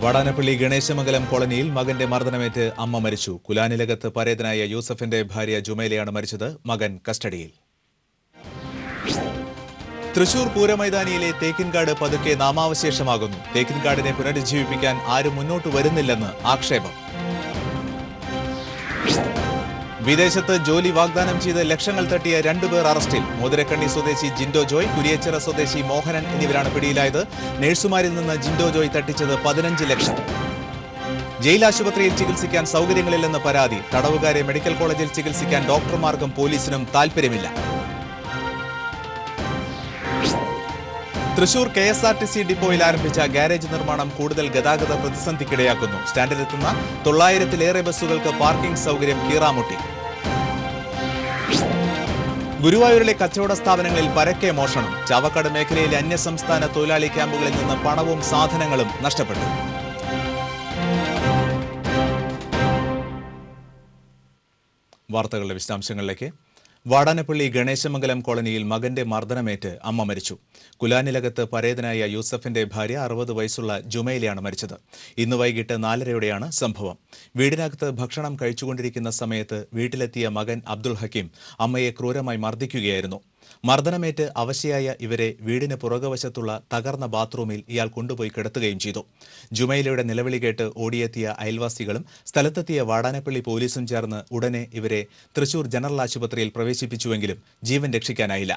വാടാനപ്പള്ളി ഗണേശമംഗലം കോളനിയിൽ മകന്റെ മർദ്ദനമേറ്റ് അമ്മ മരിച്ചു. കുലാനിലകത്ത് പരേതനായ യൂസഫിന്റെ ഭാര്യ ജുമൈലയാണ് മരിച്ചത്. മകൻ കസ്റ്റഡിയിൽ. തൃശൂർ പൂരമൈതാനിയിലെ തേക്കിൻകാട് പതുക്കെ നാമാവശേഷമാകുന്നു. തേക്കിൻകാടിനെ പുനരുജ്ജീവിപ്പിക്കാൻ ആരും മുന്നോട്ട് വരുന്നില്ലെന്ന് ആക്ഷേപം. വിദേശത്ത് ജോലി വാഗ്ദാനം ചെയ്ത് ലക്ഷങ്ങൾ തട്ടിയ രണ്ടുപേർ അറസ്റ്റിൽ. മോതിരക്കണ്ണി സ്വദേശി ജിൻഡോ ജോയ്, കുരിയച്ചിറ സ്വദേശി മോഹനൻ എന്നിവരാണ് പിടിയിലായത്. നഴ്സുമാരിൽ നിന്ന് ജിൻഡോ ജോയ് തട്ടിച്ചത് 15 ലക്ഷം. ജയിലാശുപത്രിയിൽ ചികിത്സിക്കാൻ സൗകര്യങ്ങളില്ലെന്ന് പരാതി. തടവുകാരെ മെഡിക്കൽ കോളേജിൽ ചികിത്സിക്കാൻ ഡോക്ടർമാർക്കും പോലീസിനും താൽപര്യമില്ല. തൃശൂർ KSRTC ഡിപ്പോയിൽ ആരംഭിച്ച ഗാരേജ് നിർമ്മാണം കൂടുതൽ ഗതാഗത പ്രതിസന്ധിക്കിടയാക്കുന്നു. സ്റ്റാൻഡിലെത്തുന്ന 900-ലേറെ ബസ്സുകൾക്ക് പാർക്കിംഗ് സൗകര്യം കീറാമുട്ടി. ഗുരുവായൂരിലെ കച്ചവട സ്ഥാപനങ്ങളിൽ പരക്കെ മോഷണം. ചാവക്കാട് മേഖലയിലെ അന്യസംസ്ഥാന തൊഴിലാളി ക്യാമ്പുകളിൽ നിന്ന് പണവും സാധനങ്ങളും നഷ്ടപ്പെട്ടു. വാർത്തകളുടെ വിശദാംശങ്ങളിലേക്ക്. വാടാനപ്പള്ളി ഗണേശമംഗലം കോളനിയിൽ മകന്റെ മർദ്ദനമേറ്റ് അമ്മ മരിച്ചു. കുലാനിലകത്ത് പരേതനായ യൂസഫിന്റെ ഭാര്യ 60 വയസ്സുള്ള ജുമൈലയാണ് മരിച്ചത്. ഇന്ന് വൈകിട്ട് 4:30-യോടെയാണ് സംഭവം. വീടിനകത്ത് ഭക്ഷണം കഴിച്ചുകൊണ്ടിരിക്കുന്ന സമയത്ത് വീട്ടിലെത്തിയ മകൻ അബ്ദുൾ ഹക്കീം അമ്മയെ ക്രൂരമായി മർദ്ദിക്കുകയായിരുന്നു. മർദ്ദനമേറ്റ് അവശയായ ഇവരെ വീടിന് പുറകുവശത്തുള്ള തകർന്ന ബാത്റൂമിൽ ഇയാൾ കൊണ്ടുപോയി കിടത്തുകയും ചെയ്തു. ജുമൈലയുടെ നിലവിളി കേട്ട് ഓടിയെത്തിയ അയൽവാസികളും സ്ഥലത്തെത്തിയ വാടാനപ്പള്ളി പോലീസും ചേർന്ന് ഉടനെ ഇവരെ തൃശൂർ ജനറൽ ആശുപത്രിയിൽ പ്രവേശിപ്പിച്ചുവെങ്കിലും ജീവൻ രക്ഷിക്കാനായില്ല.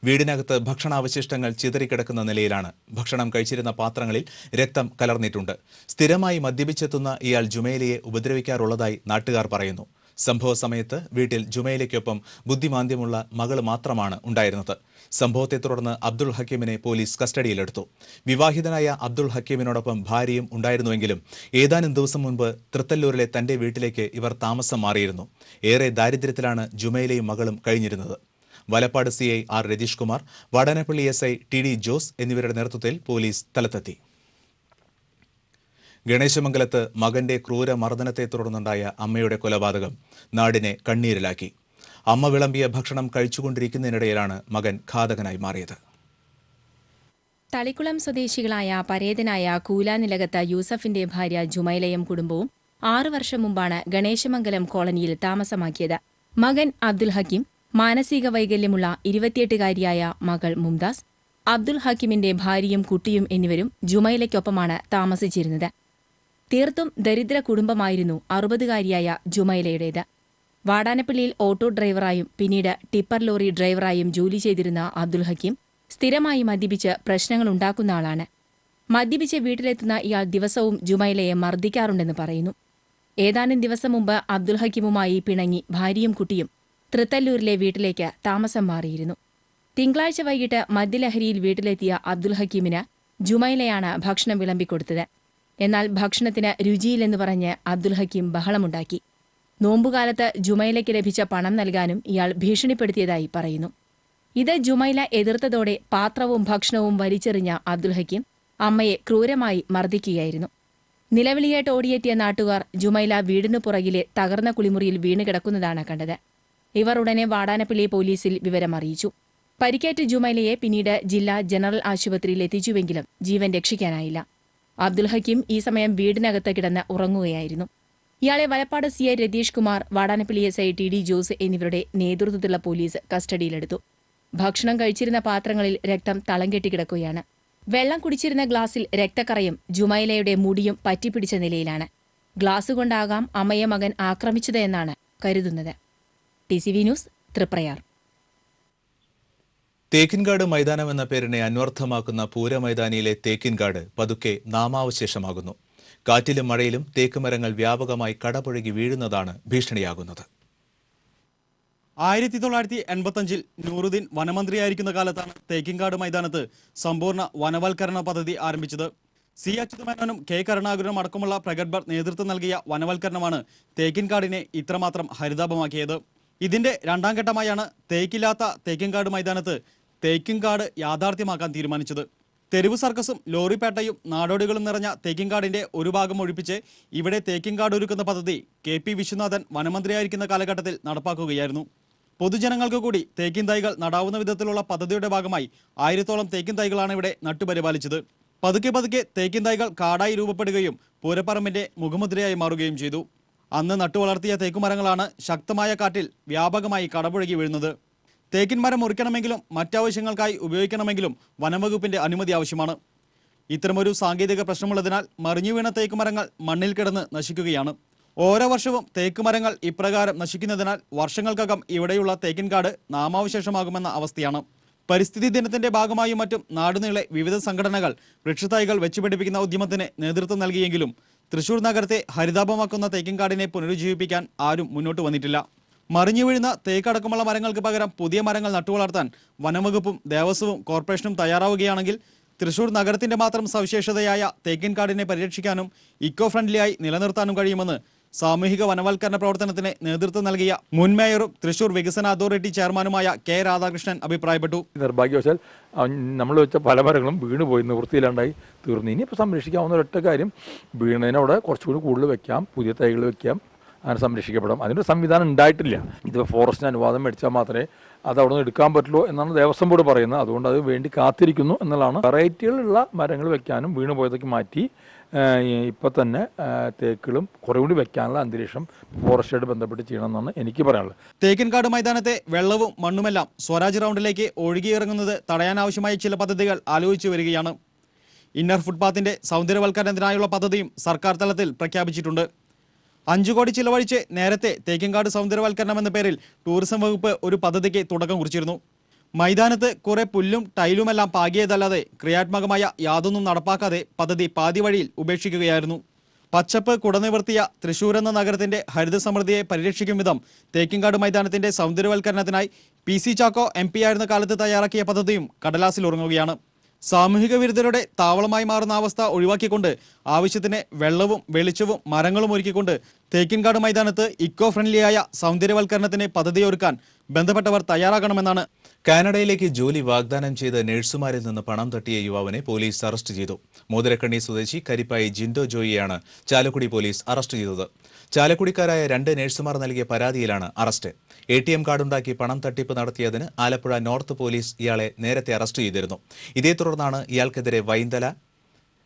വീടിനകത്ത് ഭക്ഷണാവശിഷ്ടങ്ങൾ ചിതറിക്കിടക്കുന്ന നിലയിലാണ്. ഭക്ഷണം കഴിച്ചിരുന്ന പാത്രങ്ങളിൽ രക്തം കലർന്നിട്ടുണ്ട്. സ്ഥിരമായി മദ്യപിച്ചെത്തുന്ന ഇയാൾ ജുമൈലയെ ഉപദ്രവിക്കാറുള്ളതായി നാട്ടുകാർ പറയുന്നു. സംഭവ സമയത്ത് വീട്ടിൽ ജുമൈലയ്ക്കൊപ്പം ബുദ്ധിമാന്ദ്യമുള്ള മകള് മാത്രമാണ് ഉണ്ടായിരുന്നത്. സംഭവത്തെ തുടർന്ന് അബ്ദുൾ ഹക്കീമിനെ പോലീസ് കസ്റ്റഡിയിലെടുത്തു. വിവാഹിതനായ അബ്ദുൾ ഹക്കീമിനോടൊപ്പം ഭാര്യയും ഉണ്ടായിരുന്നുവെങ്കിലും ഏതാനും ദിവസം മുൻപ് തൃത്തല്ലൂരിലെ തന്റെ വീട്ടിലേക്ക് ഇവർ താമസം മാറിയിരുന്നു. ഏറെ ദാരിദ്ര്യത്തിലാണ് ജുമൈലയും മകളും കഴിഞ്ഞിരുന്നത്. Valappad CI R Ratheesh Kumar, Vadanappally SI TD Jose എന്നിവരുടെ നേതൃത്വത്തിൽ പോലീസ് സ്ഥലത്തെത്തി. ഗണേശമംഗലത്ത് മകന്റെ ക്രൂര മർദ്ദനത്തെ തുടർന്നുണ്ടായ അമ്മയുടെ കൊലപാതകം നാടിനെ കണ്ണീരിലാക്കി. അമ്മ വിളമ്പിയ ഭക്ഷണം കഴിച്ചുകൊണ്ടിരിക്കുന്നതിനിടയിലാണ് മകൻ ഘാതകനായി മാറിയത്. തളിക്കുളം സ്വദേശികളായ പരേതനായ കൂലാനിലകത്ത് യൂസഫിന്റെ ഭാര്യ ജുമൈലയും കുടുംബവും 6 വർഷം മുമ്പാണ് ഗണേശമംഗലം കോളനിയിൽ താമസമാക്കിയത്. മകൻ അബ്ദുൽ ഹക്കീം, മാനസിക വൈകല്യമുള്ള 28-കാരിയായ മകൾ മുംതാസ്, അബ്ദുൽ ഹക്കീമിന്റെ ഭാര്യയും കുട്ടിയും എന്നിവരും ജുമൈലയ്ക്കൊപ്പമാണ് താമസിച്ചിരുന്നത്. തീർത്തും ദരിദ്ര കുടുംബമായിരുന്നു 60-കാരിയായ ജുമൈലയുടേത്. വാടാനപ്പള്ളിയിൽ ഓട്ടോ ഡ്രൈവറായും പിന്നീട് ടിപ്പർ ലോറി ഡ്രൈവറായും ജോലി ചെയ്തിരുന്ന അബ്ദുൽ ഹക്കീം സ്ഥിരമായി മദ്യപിച്ച് പ്രശ്നങ്ങളുണ്ടാക്കുന്ന ആളാണ്. മദ്യപിച്ച് വീട്ടിലെത്തുന്ന ഇയാൾ ദിവസവും ജുമൈലയെ മർദ്ദിക്കാറുണ്ടെന്ന് പറയുന്നു. ഏതാനും ദിവസം മുമ്പ് അബ്ദുൽ ഹക്കീമുമായി പിണങ്ങി ഭാര്യയും കുട്ടിയും തൃത്തല്ലൂരിലെ വീട്ടിലേക്ക് താമസം മാറിയിരുന്നു. തിങ്കളാഴ്ച വൈകിട്ട് മദ്യലഹരിയിൽ വീട്ടിലെത്തിയ അബ്ദുൽ ഹക്കീമിന് ജുമൈലയാണ് ഭക്ഷണം വിളമ്പിക്കൊടുത്തത്. എന്നാൽ ഭക്ഷണത്തിന് രുചിയില്ലെന്ന് പറഞ്ഞ് അബ്ദുൽ ഹക്കീം ബഹളമുണ്ടാക്കി. നോമ്പുകാലത്ത് ജുമൈലയ്ക്ക് ലഭിച്ച പണം നൽകാനും ഇയാൾ ഭീഷണിപ്പെടുത്തിയതായി പറയുന്നു. ഇത് ജുമൈല എതിർത്തതോടെ പാത്രവും ഭക്ഷണവും വലിച്ചെറിഞ്ഞ അബ്ദുൽ ഹക്കീം അമ്മയെ ക്രൂരമായി മർദ്ദിക്കുകയായിരുന്നു. നിലവിളിയേട്ട് ഓടിയെത്തിയ നാട്ടുകാർ ജുമൈല വീടിനു പുറകിലെ തകർന്ന കുളിമുറിയിൽ വീണുകിടക്കുന്നതാണ് കണ്ടത്. ഇവർ ഉടനെ വാടാനപ്പള്ളി പോലീസിൽ വിവരമറിയിച്ചു. പരിക്കേറ്റ ജുമൈലയെ പിന്നീട് ജില്ലാ ജനറൽ ആശുപത്രിയിൽ എത്തിച്ചുവെങ്കിലും ജീവൻ രക്ഷിക്കാനായില്ല. അബ്ദുൽ ഹക്കീം ഈ സമയം വീടിനകത്ത് കിടന്ന് ഉറങ്ങുകയായിരുന്നു. ഇയാളെ Valappad CI Ratheesh Kumar, Vadanappally SI TD Jose എന്നിവരുടെ നേതൃത്വത്തിലുള്ള പോലീസ് കസ്റ്റഡിയിലെടുത്തു. ഭക്ഷണം കഴിച്ചിരുന്ന പാത്രങ്ങളിൽ രക്തം തളം കെട്ടിക്കിടക്കുകയാണ്. വെള്ളം കുടിച്ചിരുന്ന ഗ്ലാസിൽ രക്തക്കറയും ജുമൈലയുടെ മുടിയും പറ്റിപ്പിടിച്ച നിലയിലാണ്. ഗ്ലാസ് കൊണ്ടാകാം അമ്മയെ മകൻ ആക്രമിച്ചത് എന്നാണ് കരുതുന്നത്. TCV news, Triprayar. തേക്കിൻകാട് മൈതാനം എന്ന പേരിനെ അന്വർത്ഥമാക്കുന്ന പൂരമൈതാനിയിലെ തേക്കിൻകാട് പതുക്കെ നാമാവശേഷമാകുന്നു. കാറ്റിലും മഴയിലും തേക്കുമരങ്ങൾ വ്യാപകമായി കടപുഴകി വീഴുന്നതാണ് ഭീഷണിയാകുന്നത്. 1985-ൽ നൂറുദ്ദീൻ വനമന്ത്രിയായിരിക്കുന്ന കാലത്താണ് തേക്കിൻകാട് മൈതാനത്ത് സമ്പൂർണ്ണ വനവൽക്കരണ പദ്ധതി ആരംഭിച്ചത്. C അച്യുതമേനോനും K കരുണാകരനും അടക്കമുള്ള പ്രഗത്ഭർ നേതൃത്വം നൽകിയ വനവൽക്കരണമാണ് തേക്കിൻകാടിനെ ഇത്രമാത്രം ഹരിതാപമാക്കിയത്. ഇതിന്റെ രണ്ടാം ഘട്ടമായാണ് തേക്കില്ലാത്ത തേക്കിൻകാട് മൈതാനത്ത് തേക്കിൻകാട് യാഥാർത്ഥ്യമാക്കാൻ തീരുമാനിച്ചത്. തെരുവ് സർക്കസും ലോറിപ്പേട്ടയും നാടോടികളും നിറഞ്ഞ തേക്കിൻകാടിന്റെ ഒരു ഭാഗം ഒഴിപ്പിച്ച് ഇവിടെ തേക്കിൻകാട് ഒരുക്കുന്ന പദ്ധതി KP വിശ്വനാഥൻ വനമന്ത്രിയായിരിക്കുന്ന കാലഘട്ടത്തിൽ നടപ്പാക്കുകയായിരുന്നു. പൊതുജനങ്ങൾക്ക് കൂടി തേക്കിൻ തൈകൾ നടാവുന്ന വിധത്തിലുള്ള പദ്ധതിയുടെ ഭാഗമായി 1000-ഓളം തേക്കിൻ തൈകളാണ് ഇവിടെ നട്ടുപരിപാലിച്ചത്. പതുക്കെ പതുക്കെ തേക്കിൻ തൈകൾ കാടായി രൂപപ്പെടുകയും പൂരപ്പറമ്പിന്റെ മുഖമുദ്രയായി മാറുകയും ചെയ്തു. അന്ന് നട്ടുവളർത്തിയ തേക്കുമരങ്ങളാണ് ശക്തമായ കാറ്റിൽ വ്യാപകമായി കടപുഴകി വീഴുന്നത്. തേക്കിൻ മരം മുറിക്കണമെങ്കിലും മറ്റാവശ്യങ്ങൾക്കായി ഉപയോഗിക്കണമെങ്കിലും വനംവകുപ്പിന്റെ അനുമതി ആവശ്യമാണ്. ഇത്തരമൊരു സാങ്കേതിക പ്രശ്നമുള്ളതിനാൽ മറിഞ്ഞു വീണ തേക്കുമരങ്ങൾ മണ്ണിൽ കിടന്ന് നശിക്കുകയാണ്. ഓരോ വർഷവും തേക്കുമരങ്ങൾ ഇപ്രകാരം നശിക്കുന്നതിനാൽ വർഷങ്ങൾക്കകം ഇവിടെയുള്ള തേക്കിൻകാട് നാമാവശേഷമാകുമെന്ന അവസ്ഥയാണ്. പരിസ്ഥിതി ദിനത്തിന്റെ ഭാഗമായും മറ്റും നാടുനീളെ വിവിധ സംഘടനകൾ വൃക്ഷത്തൈകൾ വെച്ചുപിടിപ്പിക്കുന്ന ഉദ്യമത്തിന് നേതൃത്വം നൽകിയെങ്കിലും തൃശൂർ നഗരത്തെ ഹരിതാപമാക്കുന്ന തേക്കിൻകാടിനെ പുനരുജ്ജീവിപ്പിക്കാൻ ആരും മുന്നോട്ട് വന്നിട്ടില്ല. മറിഞ്ഞു വീഴുന്ന തേക്കടക്കമുള്ള മരങ്ങൾക്ക് പകരം പുതിയ മരങ്ങൾ നട്ടുവളർത്താൻ വനംവകുപ്പും ദേവസ്വവും കോർപ്പറേഷനും തയ്യാറാവുകയാണെങ്കിൽ തൃശൂർ നഗരത്തിന്റെ മാത്രം സവിശേഷതയായ തേക്കിൻകാടിനെ പരിരക്ഷിക്കാനും ഇക്കോ ഫ്രണ്ട്ലിയായി നിലനിർത്താനും കഴിയുമെന്ന് സാമൂഹിക വനവൽക്കരണ പ്രവർത്തനത്തിന് നേതൃത്വം നൽകിയ മുൻ മേയറും തൃശൂർ വികസന അതോറിറ്റി ചെയർമാനുമായ കെ രാധാകൃഷ്ണൻ അഭിപ്രായപ്പെട്ടു. നിർഭാഗ്യവശാൽ നമ്മൾ വെച്ച പല മരങ്ങളും വീണ് പോയി, നിവൃത്തിയിലുണ്ടായി തീർന്നു. ഇനിയിപ്പോൾ സംരക്ഷിക്കാവുന്ന ഒരൊറ്റ കാര്യം, വീണതിനവിടെ കുറച്ചുകൂടി കൂടുതൽ വെക്കാം, പുതിയ തൈകൾ വെക്കാം, അങ്ങനെ സംരക്ഷിക്കപ്പെടാം. അതിനൊരു സംവിധാനം ഉണ്ടായിട്ടില്ല. ഇതിപ്പോൾ ഫോറസ്റ്റിന് അനുവാദം മേടിച്ചാൽ മാത്രമേ അത് അവിടെ നിന്ന് എടുക്കാൻ പറ്റുള്ളൂ എന്നാണ് ദേവസ്വം ബോർഡ് പറയുന്നത്. അതുകൊണ്ട് അത് വേണ്ടി കാത്തിരിക്കുന്നു എന്നുള്ളതാണ്. വെറൈറ്റികളുള്ള മരങ്ങൾ വെക്കാനും വീണ് പോയതൊക്കെ മാറ്റി ഇപ്പോൾ തന്നെ തേക്കുകളും കുറേ കൂടി വെക്കാനുള്ള അന്തരീക്ഷം ഫോറസ്റ്റായിട്ട് ബന്ധപ്പെട്ട് ചെയ്യണമെന്നാണ് എനിക്ക് പറയാനുള്ളത്. തേക്കിൻകാട് മൈതാനത്തെ വെള്ളവും മണ്ണുമെല്ലാം സ്വരാജ് റൗണ്ടിലേക്ക് ഒഴുകിയിറങ്ങുന്നത് തടയാനാവശ്യമായ ചില പദ്ധതികൾ ആലോചിച്ചു വരികയാണ്. ഇന്നർ ഫുട്പാത്തിന്റെ സൗന്ദര്യവൽക്കരണത്തിനായുള്ള പദ്ധതിയും സർക്കാർ തലത്തിൽ പ്രഖ്യാപിച്ചിട്ടുണ്ട്. 5 കോടി ചിലവഴിച്ച് നേരത്തെ തേക്കിൻകാട് സൗന്ദര്യവൽക്കരണം എന്ന പേരിൽ ടൂറിസം വകുപ്പ് ഒരു പദ്ധതിക്ക് തുടക്കം കുറിച്ചിരുന്നു. മൈതാനത്ത് കുറെ പുല്ലും ടൈലുമെല്ലാം പാകിയതല്ലാതെ ക്രിയാത്മകമായ യാതൊന്നും നടപ്പാക്കാതെ പദ്ധതി പാതി വഴിയിൽ ഉപേക്ഷിക്കുകയായിരുന്നു. പച്ചപ്പ് കുടനിവർത്തിയ തൃശൂർ എന്ന നഗരത്തിന്റെ ഹരിത സമൃദ്ധിയെ പരിരക്ഷിക്കും വിധം തേക്കിൻകാട് മൈതാനത്തിന്റെ സൗന്ദര്യവൽക്കരണത്തിനായി PC ചാക്കോ MP ആയിരുന്ന കാലത്ത് തയ്യാറാക്കിയ പദ്ധതിയും കടലാസിൽ ഉറങ്ങുകയാണ്. സാമൂഹിക വിരുദ്ധരുടെ താവളമായി മാറുന്ന അവസ്ഥ ഒഴിവാക്കിക്കൊണ്ട് ആവശ്യത്തിന് വെള്ളവും വെളിച്ചവും മരങ്ങളും ഒരുക്കിക്കൊണ്ട് തേക്കിൻകാട് മൈതാനത്ത് ഇക്കോ ഫ്രണ്ട്ലിയായ സൗന്ദര്യവൽക്കരണത്തിന് പദ്ധതിയൊരുക്കാൻ ബന്ധപ്പെട്ടവർ തയ്യാറാകണമെന്നാണ്. കാനഡയിലേക്ക് ജോലി വാഗ്ദാനം ചെയ്ത് നഴ്സുമാരിൽ നിന്ന് പണം തട്ടിയ യുവാവിനെ പോലീസ് അറസ്റ്റ് ചെയ്തു. മോതിരക്കണ്ണി സ്വദേശി കരിപ്പായി ജിൻഡോ ജോയിയെയാണ് ചാലക്കുടി പോലീസ് അറസ്റ്റ് ചെയ്തത്. ചാലക്കുടിക്കാരായ 2 നഴ്സുമാർ നൽകിയ പരാതിയിലാണ് അറസ്റ്റ്. ATM കാർഡുണ്ടാക്കി പണം തട്ടിപ്പ് നടത്തിയതിന് ആലപ്പുഴ നോർത്ത് പോലീസ് ഇയാളെ നേരത്തെ അറസ്റ്റ് ചെയ്തിരുന്നു. ഇതേ തുടർന്നാണ് ഇയാൾക്കെതിരെ വൈന്തല,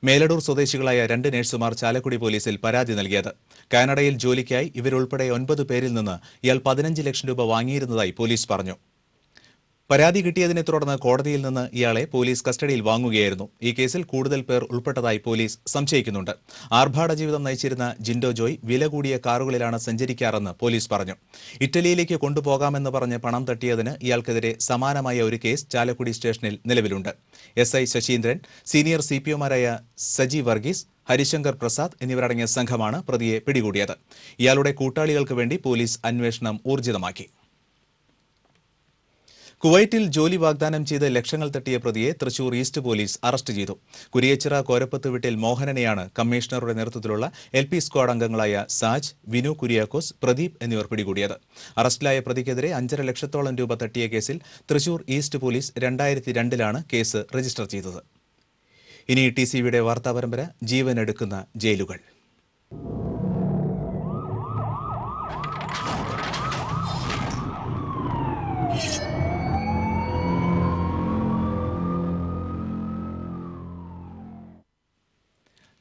മേലടൂർ സ്വദേശികളായ 2 നഴ്സുമാർ ചാലക്കുടി പോലീസിൽ പരാതി നൽകിയത്. കാനഡയിൽ ജോലിക്കായി ഇവരുൾപ്പെടെ 9 പേരിൽ നിന്ന് ഇയാൾ 15 ലക്ഷം രൂപ വാങ്ങിയിരുന്നതായി പോലീസ് പറഞ്ഞു. പരാതി കിട്ടിയതിനെ തുടർന്ന് കോടതിയിൽ നിന്ന് ഇയാളെ പോലീസ് കസ്റ്റഡിയിൽ വാങ്ങുകയായിരുന്നു. ഈ കേസിൽ കൂടുതൽ പേർ ഉൾപ്പെട്ടതായി പോലീസ് സംശയിക്കുന്നുണ്ട്. ആർഭാട ജീവിതം നയിച്ചിരുന്ന ജിൻഡോ ജോയ് വില കൂടിയ കാറുകളിലാണ് സഞ്ചരിക്കാറെന്ന് പോലീസ് പറഞ്ഞു. ഇറ്റലിയിലേക്ക് കൊണ്ടുപോകാമെന്ന് പറഞ്ഞ് പണം തട്ടിയതിന് ഇയാൾക്കെതിരെ സമാനമായ ഒരു കേസ് ചാലക്കുടി സ്റ്റേഷനിൽ നിലവിലുണ്ട്. SI ശശീന്ദ്രൻ, സീനിയർ CPOമാരായ സജി വർഗീസ്, ഹരിശങ്കർ പ്രസാദ് എന്നിവരടങ്ങിയ സംഘമാണ് പ്രതിയെ പിടികൂടിയത്. ഇയാളുടെ കൂട്ടാളികൾക്ക് വേണ്ടി പോലീസ് അന്വേഷണം ഊർജിതമാക്കി. കുവൈറ്റിൽ ജോലി വാഗ്ദാനം ചെയ്ത് ലക്ഷങ്ങൾ തട്ടിയ പ്രതിയെ തൃശൂർ ഈസ്റ്റ് പോലീസ് അറസ്റ്റ് ചെയ്തു. കുരിയച്ചിറ കോരപ്പത്ത് വീട്ടിൽ മോഹനനെയാണ് കമ്മീഷണറുടെ നേതൃത്വത്തിലുള്ള LP സ്ക്വാഡ് അംഗങ്ങളായ സാജ്, വിനു കുര്യാക്കോസ്, പ്രദീപ് എന്നിവർ പിടികൂടിയത്. അറസ്റ്റിലായ പ്രതിക്കെതിരെ 5.5 ലക്ഷത്തോളം രൂപ തട്ടിയ കേസിൽ തൃശൂർ ഈസ്റ്റ് പോലീസ് 2002-ലാണ് കേസ് രജിസ്റ്റർ ചെയ്തത്. ഇനി TCVയുടെ വാർത്താ പരമ്പര ജീവനെടുക്കുന്ന ജയിലുകൾ.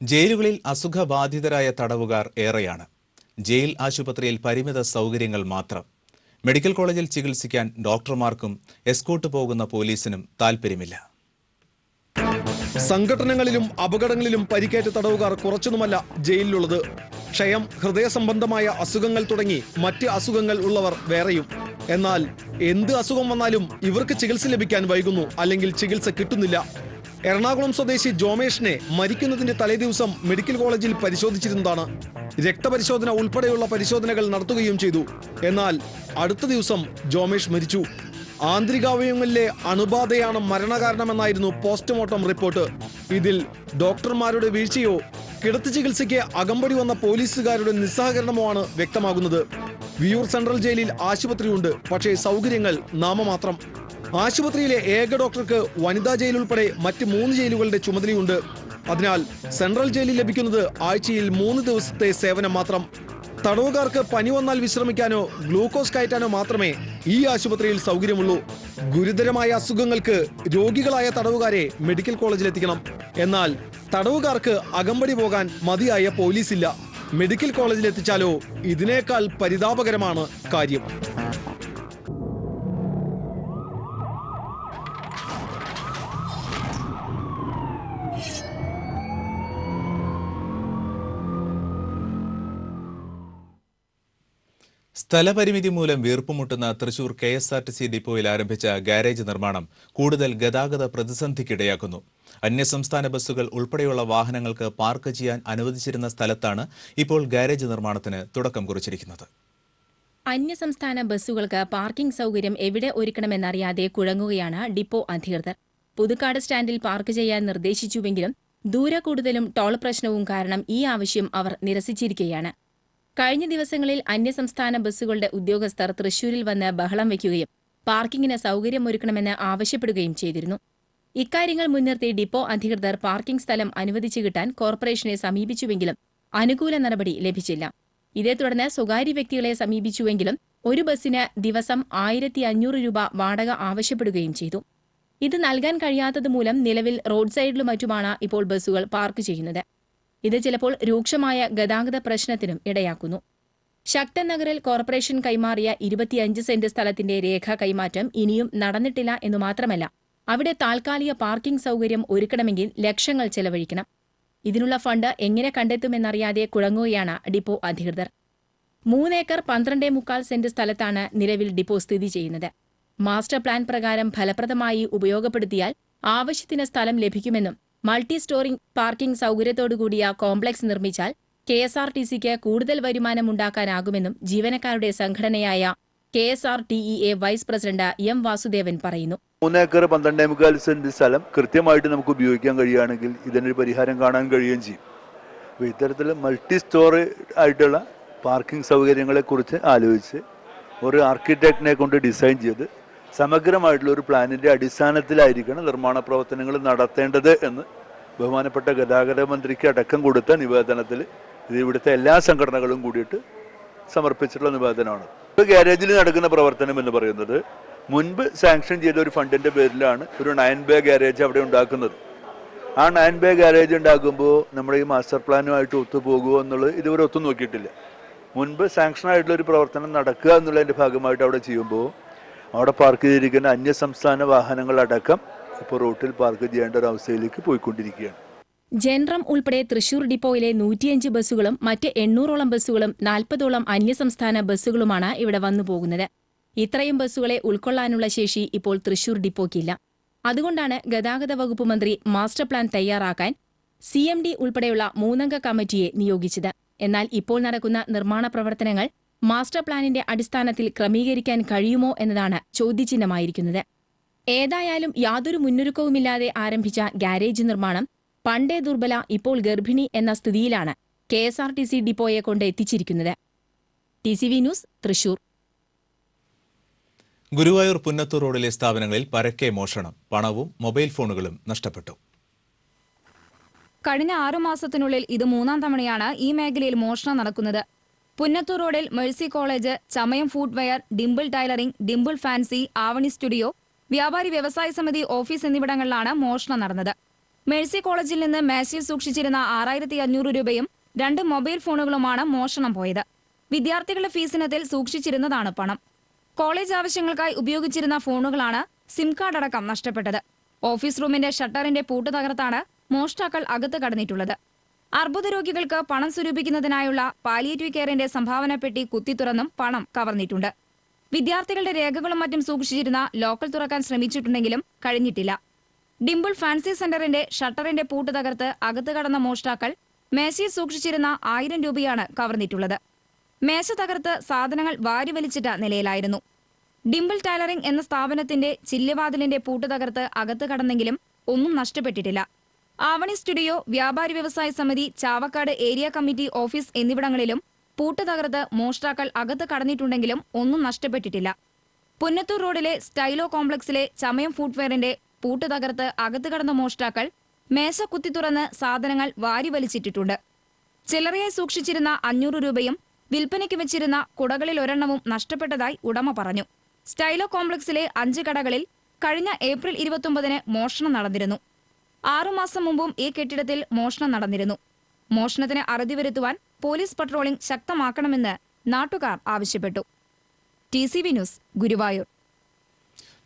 ജയിലുകളിൽ അസുഖബാധിതരായ തടവുകാർ ഏറെയാണ്. ജയിൽ ആശുപത്രിയിൽ പരിമിത സൗകര്യങ്ങൾ മാത്രം. മെഡിക്കൽ കോളേജിൽ ചികിത്സിക്കാൻ ഡോക്ടർമാർക്കും എസ്കോർട്ട് പോകുന്ന പോലീസിനും താൽപ്പര്യമില്ല. സംഘടനകളിലും അപകടങ്ങളിലും പരിക്കേറ്റ തടവുകാർ കുറച്ചൊന്നുമല്ല ജയിലിലുള്ളത്. ക്ഷയം, ഹൃദയ സംബന്ധമായ അസുഖങ്ങൾ തുടങ്ങി മറ്റ് അസുഖങ്ങൾ ഉള്ളവർ വേറെയും. എന്നാൽ എന്ത് അസുഖം വന്നാലും ഇവർക്ക് ചികിത്സ ലഭിക്കാൻ വൈകുന്നു, അല്ലെങ്കിൽ ചികിത്സ കിട്ടുന്നില്ല. എറണാകുളം സ്വദേശി ജോമേഷിനെ മരിക്കുന്നതിന്റെ തലേദിവസം മെഡിക്കൽ കോളേജിൽ പരിശോധിച്ചിരുന്നതാണ്. രക്തപരിശോധന ഉൾപ്പെടെയുള്ള പരിശോധനകൾ നടത്തുകയും ചെയ്തു. എന്നാൽ അടുത്ത ദിവസം ജോമേഷ് മരിച്ചു. ആന്തരികാവയവങ്ങളിലെ അണുബാധയാണ് മരണകാരണമെന്നായിരുന്നു പോസ്റ്റ്മോർട്ടം റിപ്പോർട്ട്. ഇതിൽ ഡോക്ടർമാരുടെ വീഴ്ചയോ കിടത്തി ചികിത്സയ്ക്ക് അകമ്പടി വന്ന പോലീസുകാരുടെ നിസ്സഹകരണമോ ആണ് വ്യക്തമാകുന്നത്. വിയൂർ സെൻട്രൽ ജയിലിൽ ആശുപത്രിയുണ്ട്, പക്ഷേ സൗകര്യങ്ങൾ നാമമാത്രം. ആശുപത്രിയിലെ ഏക ഡോക്ടർക്ക് വനിതാ ജയിൽ ഉൾപ്പെടെ മറ്റ് 3 ജയിലുകളുടെ ചുമതലയുണ്ട്. അതിനാൽ സെൻട്രൽ ജയിലിൽ ലഭിക്കുന്നത് ആഴ്ചയിൽ 3 ദിവസത്തെ സേവനം മാത്രം. തടവുകാർക്ക് പനി വന്നാൽ വിശ്രമിക്കാനോ ഗ്ലൂക്കോസ് കയറ്റാനോ മാത്രമേ ഈ ആശുപത്രിയിൽ സൗകര്യമുള്ളൂ. ഗുരുതരമായ അസുഖങ്ങൾക്ക് രോഗികളായ തടവുകാരെ മെഡിക്കൽ കോളേജിലെത്തിക്കണം. എന്നാൽ തടവുകാർക്ക് അകമ്പടി പോകാൻ മതിയായ പോലീസില്ല. മെഡിക്കൽ കോളേജിലെത്തിച്ചാലോ ഇതിനേക്കാൾ പരിതാപകരമാണ് കാര്യം. സ്ഥലപരിമിതി മൂലം വീർപ്പുമുട്ടുന്ന തൃശൂർ KSRTC ഡിപ്പോയിൽ ആരംഭിച്ച ഗാരേജ് നിർമ്മാണം കൂടുതൽ ഗതാഗത പ്രതിസന്ധിക്കിടയാക്കുന്നു. അന്യസംസ്ഥാന ബസ്സുകൾ ഉൾപ്പെടെയുള്ള വാഹനങ്ങൾക്ക് പാർക്ക് ചെയ്യാൻ അനുവദിച്ചിരുന്ന സ്ഥലത്താണ് ഇപ്പോൾ ഗാരേജ് നിർമ്മാണത്തിന് തുടക്കം കുറിച്ചിരിക്കുന്നത്. അന്യസംസ്ഥാന ബസ്സുകൾക്ക് പാർക്കിംഗ് സൗകര്യം എവിടെ ഒരുക്കണമെന്നറിയാതെ കുഴങ്ങുകയാണ് ഡിപ്പോ അധികൃതർ. പുതുക്കാട് സ്റ്റാൻഡിൽ പാർക്ക് ചെയ്യാൻ നിർദ്ദേശിച്ചുവെങ്കിലും ദൂര കൂടുതലും ടോൾ പ്രശ്നവും കാരണം ഈ ആവശ്യം അവർ നിരസിച്ചിരിക്കുകയാണ്. കഴിഞ്ഞ ദിവസങ്ങളിൽ അന്യസംസ്ഥാന ബസ്സുകളുടെ ഉദ്യോഗസ്ഥർ തൃശൂരിൽ വന്ന് ബഹളം വയ്ക്കുകയും പാർക്കിംഗിന് സൗകര്യമൊരുക്കണമെന്ന് ആവശ്യപ്പെടുകയും ചെയ്തിരുന്നു. ഇക്കാര്യങ്ങൾ മുൻനിർത്തി ഡിപ്പോ അധികൃതർ പാർക്കിംഗ് സ്ഥലം അനുവദിച്ചു കിട്ടാൻ കോർപ്പറേഷനെ സമീപിച്ചുവെങ്കിലും അനുകൂല നടപടി ലഭിച്ചില്ല. ഇതേ തുടർന്ന് സ്വകാര്യ വ്യക്തികളെ സമീപിച്ചുവെങ്കിലും ഒരു ബസ്സിന് ദിവസം 1500 രൂപ വാടക ആവശ്യപ്പെടുകയും ചെയ്തു. ഇത് നൽകാൻ കഴിയാത്തതുമൂലം നിലവിൽ റോഡ് സൈഡിലും മറ്റുമാണ് ഇപ്പോൾ ബസ്സുകൾ പാർക്ക് ചെയ്യുന്നത്. ഇത് ചിലപ്പോൾ രൂക്ഷമായ ഗതാഗത പ്രശ്നത്തിനും ഇടയാക്കുന്നു. ശക്തൻ നഗറിൽ കോർപ്പറേഷൻ കൈമാറിയ 25 സെന്റ് സ്ഥലത്തിന്റെ രേഖ കൈമാറ്റം ഇനിയും നടന്നിട്ടില്ല എന്നു മാത്രമല്ല, അവിടെ താൽക്കാലിക പാർക്കിംഗ് സൗകര്യം ഒരുക്കണമെങ്കിൽ ലക്ഷങ്ങൾ ചെലവഴിക്കണം. ഇതിനുള്ള ഫണ്ട് എങ്ങനെ കണ്ടെത്തുമെന്നറിയാതെ കുഴങ്ങുകയാണ് ഡിപ്പോ അധികൃതർ. 3 ഏക്കർ 12.25 സെന്റ് സ്ഥലത്താണ് നിലവിൽ ഡിപ്പോ സ്ഥിതി ചെയ്യുന്നത്. മാസ്റ്റർ പ്ലാൻ പ്രകാരം ഫലപ്രദമായി ഉപയോഗപ്പെടുത്തിയാൽ ആവശ്യത്തിന് സ്ഥലം ലഭിക്കുമെന്നും മൾട്ടി സ്റ്റോറി പാർക്കിംഗ് സൗകര്യത്തോടുകൂടിയ കോംപ്ലക്സ് നിർമ്മിച്ചാൽ KSRTCക്ക് കൂടുതൽ വരുമാനമുണ്ടാക്കാനാകുമെന്നും ജീവനക്കാരുടെ സംഘടനയായ KSRTEA vice president M Vasudevan പറയുന്നു. 3 ഏക്കർ 12.25 സെന്റ് സ്ഥലം കൃത്യമായിട്ട് നമുക്ക് ഉപയോഗിക്കാൻ കഴിയുകയാണെങ്കിൽ ഇതിനൊരു പരിഹാരം കാണാൻ കഴിയുകയും ചെയ്യും. അപ്പോൾ ഇത്തരത്തിൽ മൾട്ടി സ്റ്റോറി ആയിട്ടുള്ള പാർക്കിംഗ് സൗകര്യങ്ങളെക്കുറിച്ച് ആലോചിച്ച് ഒരു ആർക്കിടെക്റ്റിനെ കൊണ്ട് ഡിസൈൻ ചെയ്ത് സമഗ്രമായിട്ടുള്ള ഒരു പ്ലാനിൻ്റെ അടിസ്ഥാനത്തിലായിരിക്കണം നിർമ്മാണ പ്രവർത്തനങ്ങൾ നടത്തേണ്ടത് എന്ന് ബഹുമാനപ്പെട്ട ഗതാഗത മന്ത്രിക്ക് അടക്കം കൊടുത്ത നിവേദനത്തിൽ ഇത് ഇവിടുത്തെ എല്ലാ സംഘടനകളും കൂടിയിട്ട് സമർപ്പിച്ചിട്ടുള്ള നിവേദനമാണ്. ഇപ്പോൾ ഗാരേജിൽ നടക്കുന്ന പ്രവർത്തനം എന്ന് പറയുന്നത് മുൻപ് സാങ്ഷൻ ചെയ്ത ഒരു ഫണ്ടിൻ്റെ പേരിലാണ് ഒരു 9 ബേ ഗാരേജ് അവിടെ ഉണ്ടാക്കുന്നത്. ആ 9 ബേ ഗാരേജ് ഉണ്ടാക്കുമ്പോൾ നമ്മുടെ ഈ മാസ്റ്റർ പ്ലാനുമായിട്ട് ഒത്തുപോകുമോ എന്നുള്ളത് ഇതുവരെ ഒത്തു നോക്കിയിട്ടില്ല. മുൻപ് സാങ്ഷൻ ആയിട്ടുള്ള ഒരു പ്രവർത്തനം നടക്കുക എന്നുള്ളതിൻ്റെ ഭാഗമായിട്ട് അവിടെ ചെയ്യുമ്പോൾ അവിടെ പാർക്ക് ചെയ്തിരിക്കുന്ന അന്യസംസ്ഥാന വാഹനങ്ങളടക്കം ഇപ്പോൾ റോട്ടിൽ പാർക്ക് ചെയ്യേണ്ട ഒരു അവസ്ഥയിലേക്ക് പോയിക്കൊണ്ടിരിക്കുകയാണ്. ജനറം ഉൾപ്പെടെ തൃശൂർ ഡിപ്പോയിലെ 105 ബസ്സുകളും മറ്റ് 800ഓളം ബസ്സുകളും 40ഓളം അന്യസംസ്ഥാന ബസ്സുകളുമാണ് ഇവിടെ വന്നുപോകുന്നത്. ഇത്രയും ബസ്സുകളെ ഉൾക്കൊള്ളാനുള്ള ശേഷി ഇപ്പോൾ തൃശൂർ ഡിപ്പോയ്ക്കില്ല. അതുകൊണ്ടാണ് ഗതാഗത വകുപ്പ് മന്ത്രി മാസ്റ്റർ പ്ലാൻ തയ്യാറാക്കാൻ CMD ഉൾപ്പെടെയുള്ള 3-അംഗ കമ്മിറ്റിയെ നിയോഗിച്ചത്. എന്നാൽ ഇപ്പോൾ നടക്കുന്ന നിർമ്മാണ പ്രവർത്തനങ്ങൾ മാസ്റ്റർ പ്ലാനിന്റെ അടിസ്ഥാനത്തിൽ ക്രമീകരിക്കാൻ കഴിയുമോ എന്നതാണ് ചോദ്യചിഹ്നമായിരിക്കുന്നത്. ഏതായാലും യാതൊരു മുന്നൊരുക്കവുമില്ലാതെ ആരംഭിച്ച ഗാരേജ് നിർമ്മാണം പണ്ടേ ദുർബല ഇപ്പോൾ ഗർഭിണി എന്ന സ്ഥിതിയിലാണ് KSRTC ഡിപ്പോയെ കൊണ്ട് എത്തിച്ചിരിക്കുന്നത്. TCV news, Thrissur. ഗുരുവായൂർ പുന്നത്തൂർ റോഡിലെ സ്ഥാപനങ്ങളിൽ പരക്കെ മോഷണം, പണവും മൊബൈൽ ഫോണുകളും നഷ്ടപ്പെട്ടു. കഴിഞ്ഞ 6 മാസത്തിനുള്ളിൽ ഇത് 3-ാം തവണയാണ് ഈ മേഖലയിൽ മോഷണം നടക്കുന്നത്. പുന്നത്തൂർ റോഡിൽ Mercy college, Chamayam footwear, Dimple tailoring, Dimple fancy, Avani studio, വ്യാപാരി വ്യവസായ സമിതി ഓഫീസ് എന്നിവിടങ്ങളിലാണ് മോഷണം നടന്നത്. മേഴ്സി കോളേജിൽ നിന്ന് മേശയിൽ സൂക്ഷിച്ചിരുന്ന 6500 രൂപയും 2 മൊബൈൽ ഫോണുകളുമാണ് മോഷണം പോയത്. വിദ്യാർത്ഥികളുടെ ഫീസിനത്തിൽ സൂക്ഷിച്ചിരുന്നതാണ് പണം. കോളേജ് ആവശ്യങ്ങൾക്കായി ഉപയോഗിച്ചിരുന്ന ഫോണുകളാണ് സിം കാർഡ് അടക്കം നഷ്ടപ്പെട്ടത്. ഓഫീസ് റൂമിന്റെ ഷട്ടറിന്റെ പൂട്ട് തകർത്താണ് മോഷ്ടാക്കൾ അകത്ത് കടന്നിട്ടുള്ളത്. അർബുദ രോഗികൾക്ക് പണം സ്വരൂപിക്കുന്നതിനായുള്ള പാലിയേറ്റീവ് കെയറിന്റെ സംഭാവന പെട്ടി കുത്തിത്തുറന്നും പണം കവർന്നിട്ടുണ്ട്. വിദ്യാർത്ഥികളുടെ രേഖകളും മറ്റും സൂക്ഷിച്ചിരുന്ന ലോക്കൽ തുറക്കാൻ ശ്രമിച്ചിട്ടുണ്ടെങ്കിലും കഴിഞ്ഞിട്ടില്ല. ഡിംപിൾ ഫാൻസി സെന്ററിന്റെ ഷട്ടറിന്റെ പൂട്ട് തകർത്ത് അകത്ത് കടന്ന മോഷ്ടാക്കൾ മേശയിൽ സൂക്ഷിച്ചിരുന്ന 1000 രൂപയാണ് കവർന്നിട്ടുള്ളത്. മേശ തകർത്ത് സാധനങ്ങൾ വാരിവലിച്ചിട്ട നിലയിലായിരുന്നു. ഡിംപിൾ ടൈലറിംഗ് എന്ന സ്ഥാപനത്തിന്റെ ചില്ലുവാതിലിന്റെ പൂട്ട് തകർത്ത് അകത്ത് കടന്നെങ്കിലും ഒന്നും നഷ്ടപ്പെട്ടിട്ടില്ല. ആവണി സ്റ്റുഡിയോ, വ്യാപാരി വ്യവസായ സമിതി, ചാവക്കാട് ഏരിയ കമ്മിറ്റി ഓഫീസ് എന്നിവിടങ്ങളിലും പൂട്ട് തകർത്ത് മോഷ്ടാക്കൾ അകത്ത് കടന്നിട്ടുണ്ടെങ്കിലും ഒന്നും നഷ്ടപ്പെട്ടിട്ടില്ല. പുന്നത്തൂർ റോഡിലെ സ്റ്റൈലോ കോംപ്ലക്സിലെ ചമയം ഫുട്വെയറിന്റെ പൂട്ട് തകർത്ത് അകത്ത് കടന്ന മോഷ്ടാക്കൾ മേശ കുത്തി തുറന്ന് സാധനങ്ങൾ വാരിവലിച്ചിട്ടിട്ടുണ്ട്. ചില്ലറയായി സൂക്ഷിച്ചിരുന്ന 500 രൂപയും വിൽപ്പനയ്ക്ക് വെച്ചിരുന്ന കുടകളിൽ ഒരെണ്ണവും നഷ്ടപ്പെട്ടതായി ഉടമ പറഞ്ഞു. സ്റ്റൈലോ കോംപ്ലക്സിലെ 5 കടകളിൽ കഴിഞ്ഞ ഏപ്രിൽ 29-ന് മോഷണം നടന്നിരുന്നു. 6 മാസം മുമ്പും ഈ കെട്ടിടത്തിൽ മോഷണം നടന്നിരുന്നു. മോഷണത്തിന് അറുതി വരുത്തുവാൻ പോലീസ് പട്രോളിംഗ് ശക്തമാക്കണമെന്ന് നാട്ടുകാർ ആവശ്യപ്പെട്ടു. TCV news, Guruvayur.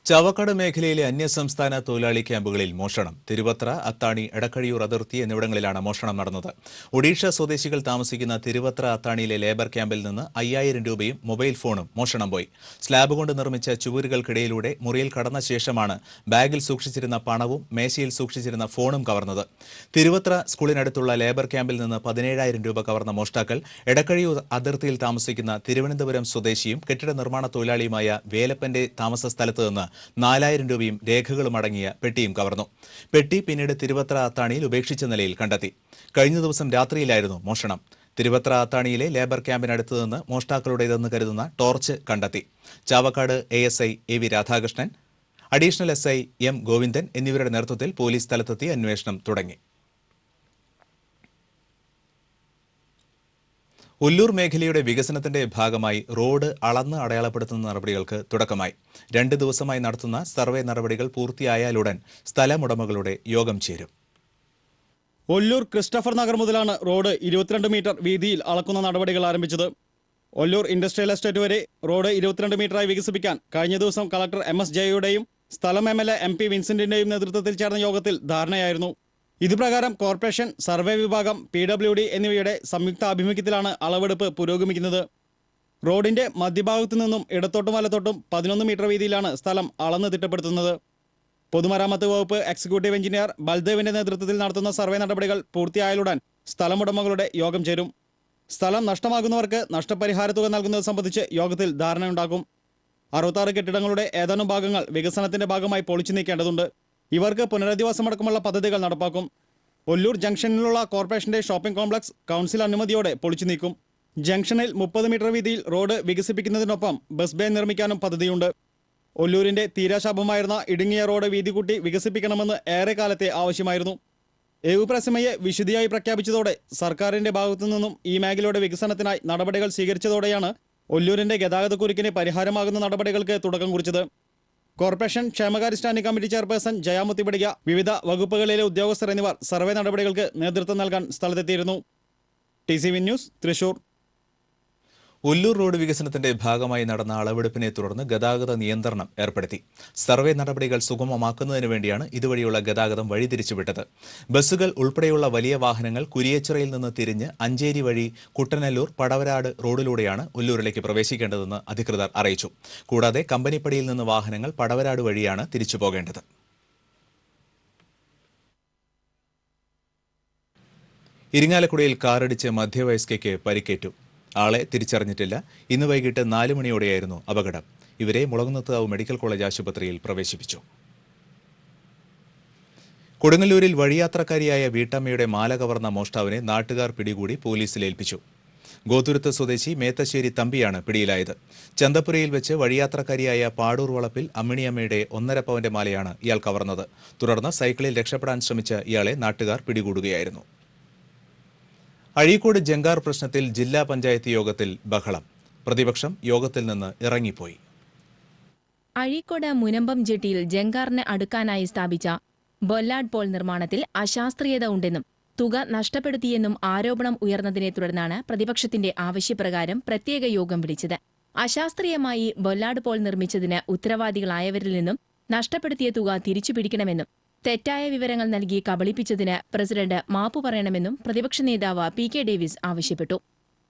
ചാവക്കാട് മേഖലയിലെ അന്യസംസ്ഥാന തൊഴിലാളി ക്യാമ്പുകളിൽ മോഷണം. തിരുവത്ര, അത്താണി, എടക്കഴിയൂർ അതിർത്തി എന്നിവിടങ്ങളിലാണ് മോഷണം നടന്നത്. ഒഡീഷ സ്വദേശികൾ താമസിക്കുന്ന തിരുവത്ര അത്താണിയിലെ ലേബർ ക്യാമ്പിൽ നിന്ന് 5000 രൂപയും മൊബൈൽ ഫോണും മോഷണം പോയി. സ്ലാബ് കൊണ്ട് നിർമ്മിച്ച ചുവരുകൾക്കിടയിലൂടെ മുറിയിൽ കടന്ന ശേഷമാണ് ബാഗിൽ സൂക്ഷിച്ചിരുന്ന പണവും മേശയിൽ സൂക്ഷിച്ചിരുന്ന ഫോണും കവർന്നത്. തിരുവത്ര സ്കൂളിനടുത്തുള്ള ലേബർ ക്യാമ്പിൽ നിന്ന് 17000 രൂപ കവർന്ന മോഷ്ടാക്കൾ എടക്കഴിയൂർ അതിർത്തിയിൽ താമസിക്കുന്ന തിരുവനന്തപുരം സ്വദേശിയും കെട്ടിട നിർമ്മാണ തൊഴിലാളിയുമായ വേലപ്പന്റെ താമസ സ്ഥലത്ത് നിന്ന് 4000 രൂപയും രേഖകളും അടങ്ങിയ പെട്ടിയും കവർന്നു. പെട്ടി പിന്നീട് തിരുവത്ര അത്താണിയിൽ ഉപേക്ഷിച്ച നിലയിൽ കണ്ടെത്തി. കഴിഞ്ഞ ദിവസം രാത്രിയിലായിരുന്നു മോഷണം. തിരുവത്ര അത്താണിയിലെ ലേബർ ക്യാമ്പിനടുത്ത് നിന്ന് മോഷ്ടാക്കളുടേതെന്ന് കരുതുന്ന ടോർച്ച് കണ്ടെത്തി. Chavakkad ASI AV Radhakrishnan, additional SI M Govindan എന്നിവരുടെ നേതൃത്വത്തിൽ പോലീസ് സ്ഥലത്തെത്തി അന്വേഷണം തുടങ്ങി. ഉല്ലൂർ മേഖലയുടെ വികസനത്തിന്റെ ഭാഗമായി റോഡ് അളന്ന് അടയാളപ്പെടുത്തുന്ന നടപടികൾക്ക് തുടക്കമായി. 2 ദിവസമായി നടത്തുന്ന സർവേ നടപടികൾ പൂർത്തിയായാലുടൻ സ്ഥലമുടമകളുടെ യോഗം ചേരും. ഒല്ലൂർ ക്രിസ്റ്റഫർ നഗർ മുതലാണ് റോഡ് 22 മീറ്റർ വീതിയിൽ അളക്കുന്ന നടപടികൾ ആരംഭിച്ചത്. ഒല്ലൂർ ഇൻഡസ്ട്രിയൽ എസ്റ്റേറ്റ് വരെ റോഡ് 22 മീറ്ററായി വികസിപ്പിക്കാൻ കഴിഞ്ഞ ദിവസം കളക്ടർ MS ജയയുടെയും സ്ഥലം MLA MP വിൻസെന്റിന്റെയും നേതൃത്വത്തിൽ ചേർന്ന യോഗത്തിൽ ധാരണയായിരുന്നു. ഇതുപ്രകാരം കോർപ്പറേഷൻ, സർവേ വിഭാഗം, PWD എന്നിവയുടെ സംയുക്ത ആഭിമുഖ്യത്തിലാണ് അളവെടുപ്പ് പുരോഗമിക്കുന്നത്. റോഡിന്റെ മധ്യഭാഗത്തു നിന്നും ഇടത്തോട്ടും വലത്തോട്ടും 11 മീറ്റർ വീതിയിലാണ് സ്ഥലം അളന്ന് തിട്ടപ്പെടുത്തുന്നത്. പൊതുമരാമത്ത് വകുപ്പ് എക്സിക്യൂട്ടീവ് എഞ്ചിനീയർ ബൽദേവിന്റെ നേതൃത്വത്തിൽ നടത്തുന്ന സർവേ നടപടികൾ പൂർത്തിയായാലുടൻ സ്ഥലമുടമകളുടെ യോഗം ചേരും. സ്ഥലം നഷ്ടമാകുന്നവർക്ക് നഷ്ടപരിഹാര തുക നൽകുന്നത് സംബന്ധിച്ച് യോഗത്തിൽ ധാരണയുണ്ടാകും. 66 കെട്ടിടങ്ങളുടെ ഏതാനും ഭാഗങ്ങൾ വികസനത്തിന്റെ ഭാഗമായി പൊളിച്ചു നീക്കേണ്ടതുണ്ട്. ഇവർക്ക് പുനരധിവാസമടക്കമുള്ള പദ്ധതികൾ നടപ്പാക്കും. ഒല്ലൂർ ജംഗ്ഷനിലുള്ള കോർപ്പറേഷന്റെ ഷോപ്പിംഗ് കോംപ്ലക്സ് കൗൺസിൽ അനുമതിയോടെ പൊളിച്ചു നീക്കും. ജംഗ്ഷനിൽ 30 മീറ്റർ വീതിയിൽ റോഡ് വികസിപ്പിക്കുന്നതിനൊപ്പം ബസ് ബേ നിർമ്മിക്കാനും പദ്ധതിയുണ്ട്. ഒല്ലൂരിന്റെ തീരാശാപമായിരുന്ന ഇടുങ്ങിയ റോഡ് വീതി കൂട്ടി വികസിപ്പിക്കണമെന്ന് ഏറെക്കാലത്തെ ആവശ്യമായിരുന്നു. ഏവുപ്രസമയെ വിശുദ്ധിയായി പ്രഖ്യാപിച്ചതോടെ സർക്കാരിന്റെ ഭാഗത്തു നിന്നും ഈ മേഖലയുടെ വികസനത്തിനായി നടപടികൾ സ്വീകരിച്ചതോടെയാണ് ഒല്ലൂരിന്റെ ഗതാഗതക്കുരുക്കിന് പരിഹാരമാകുന്ന നടപടികൾക്ക് തുടക്കം കുറിച്ചത്. കോർപ്പറേഷൻ ക്ഷേമകാര്യ സ്റ്റാൻഡിംഗ് കമ്മിറ്റി ചെയർപേഴ്സൺ ജയാമുത്തി പടിക, വിവിധ വകുപ്പുകളിലെ ഉദ്യോഗസ്ഥർ എന്നിവർ സർവേ നടപടികൾക്ക് നേതൃത്വം നൽകാൻ സ്ഥലത്തെത്തിയിരുന്നു. TCV news, Thrissur. Ulloor road വികസനത്തിന്റെ ഭാഗമായി നടന്ന അളവെടുപ്പിനെ തുടർന്ന് ഗതാഗത നിയന്ത്രണം ഏർപ്പെടുത്തി. സർവേ നടപടികൾ സുഗമമാക്കുന്നതിന് വേണ്ടിയാണ് ഇതുവഴിയുള്ള ഗതാഗതം വഴിതിരിച്ചുവിട്ടത്. ബസ്സുകൾ ഉൾപ്പെടെയുള്ള വലിയ വാഹനങ്ങൾ കുരിയച്ചിറയിൽ നിന്ന് തിരിഞ്ഞ് അഞ്ചേരി വഴി കുട്ടനല്ലൂർ, പടവരാട് റോഡിലൂടെയാണ് ഉല്ലൂരിലേക്ക് പ്രവേശിക്കേണ്ടതെന്ന് അധികൃതർ അറിയിച്ചു. കൂടാതെ കമ്പനിപ്പടിയിൽ നിന്ന് വാഹനങ്ങൾ പടവരാട് വഴിയാണ് തിരിച്ചു പോകേണ്ടത്. ഇരിങ്ങാലക്കുടയിൽ കാറിടിച്ച് മധ്യവയസ്കയ്ക്ക് പരിക്കേറ്റു. ആളെ തിരിച്ചറിഞ്ഞിട്ടില്ല. ഇന്ന് വൈകിട്ട് 4 മണിയോടെയായിരുന്നു അപകടം. ഇവരെ മുളകുന്നത്താവ് മെഡിക്കൽ കോളേജ് ആശുപത്രിയിൽ പ്രവേശിപ്പിച്ചു. കൊടുങ്ങല്ലൂരിൽ വഴിയാത്രക്കാരിയായ വീട്ടമ്മയുടെ മാല കവർന്ന മോഷ്ടാവിനെ നാട്ടുകാർ പിടികൂടി പോലീസിൽ ഏൽപ്പിച്ചു. ഗോതുരുത്ത് സ്വദേശി മേത്തശ്ശേരി തമ്പിയാണ് പിടിയിലായത്. ചന്തപ്പുരയിൽ വെച്ച് വഴിയാത്രക്കാരിയായ പാടൂർ വളപ്പിൽ അമ്മിണിയമ്മയുടെ 1.5 പവന്റെ മാലയാണ് ഇയാൾ കവർന്നത്. തുടർന്ന് സൈക്കിളിൽ രക്ഷപ്പെടാൻ ശ്രമിച്ച ഇയാളെ നാട്ടുകാർ പിടികൂടുകയായിരുന്നു. അഴീക്കോട് ജങ്കാർ പ്രശ്നത്തിൽ ജില്ലാ പഞ്ചായത്ത് യോഗത്തിൽ ബഹളം. പ്രതിപക്ഷം യോഗത്തിൽ നിന്ന് ഇറങ്ങിപ്പോയി. അഴീക്കോട് മുനമ്പം ജെട്ടിയിൽ ജങ്കാറിന് അടുക്കാനായി സ്ഥാപിച്ച ബൊല്ലാഡ് പോൾ നിർമ്മാണത്തിൽ അശാസ്ത്രീയത ഉണ്ടെന്നും തുക നഷ്ടപ്പെടുത്തിയെന്നും ആരോപണം ഉയർന്നതിനെ തുടർന്നാണ് പ്രതിപക്ഷത്തിന്റെ ആവശ്യപ്രകാരം പ്രത്യേക യോഗം വിളിച്ചത്. അശാസ്ത്രീയമായി ബൊല്ലാഡ് പോൾ നിർമ്മിച്ചതിന് ഉത്തരവാദികളായവരിൽ നിന്നും നഷ്ടപ്പെടുത്തിയ തുക തിരിച്ചുപിടിക്കണമെന്നും തെറ്റായ വിവരങ്ങൾ നൽകി കബളിപ്പിച്ചതിന് പ്രസിഡന്റ് മാപ്പു പറയണമെന്നും പ്രതിപക്ഷ നേതാവ് PK ഡേവിസ് ആവശ്യപ്പെട്ടു.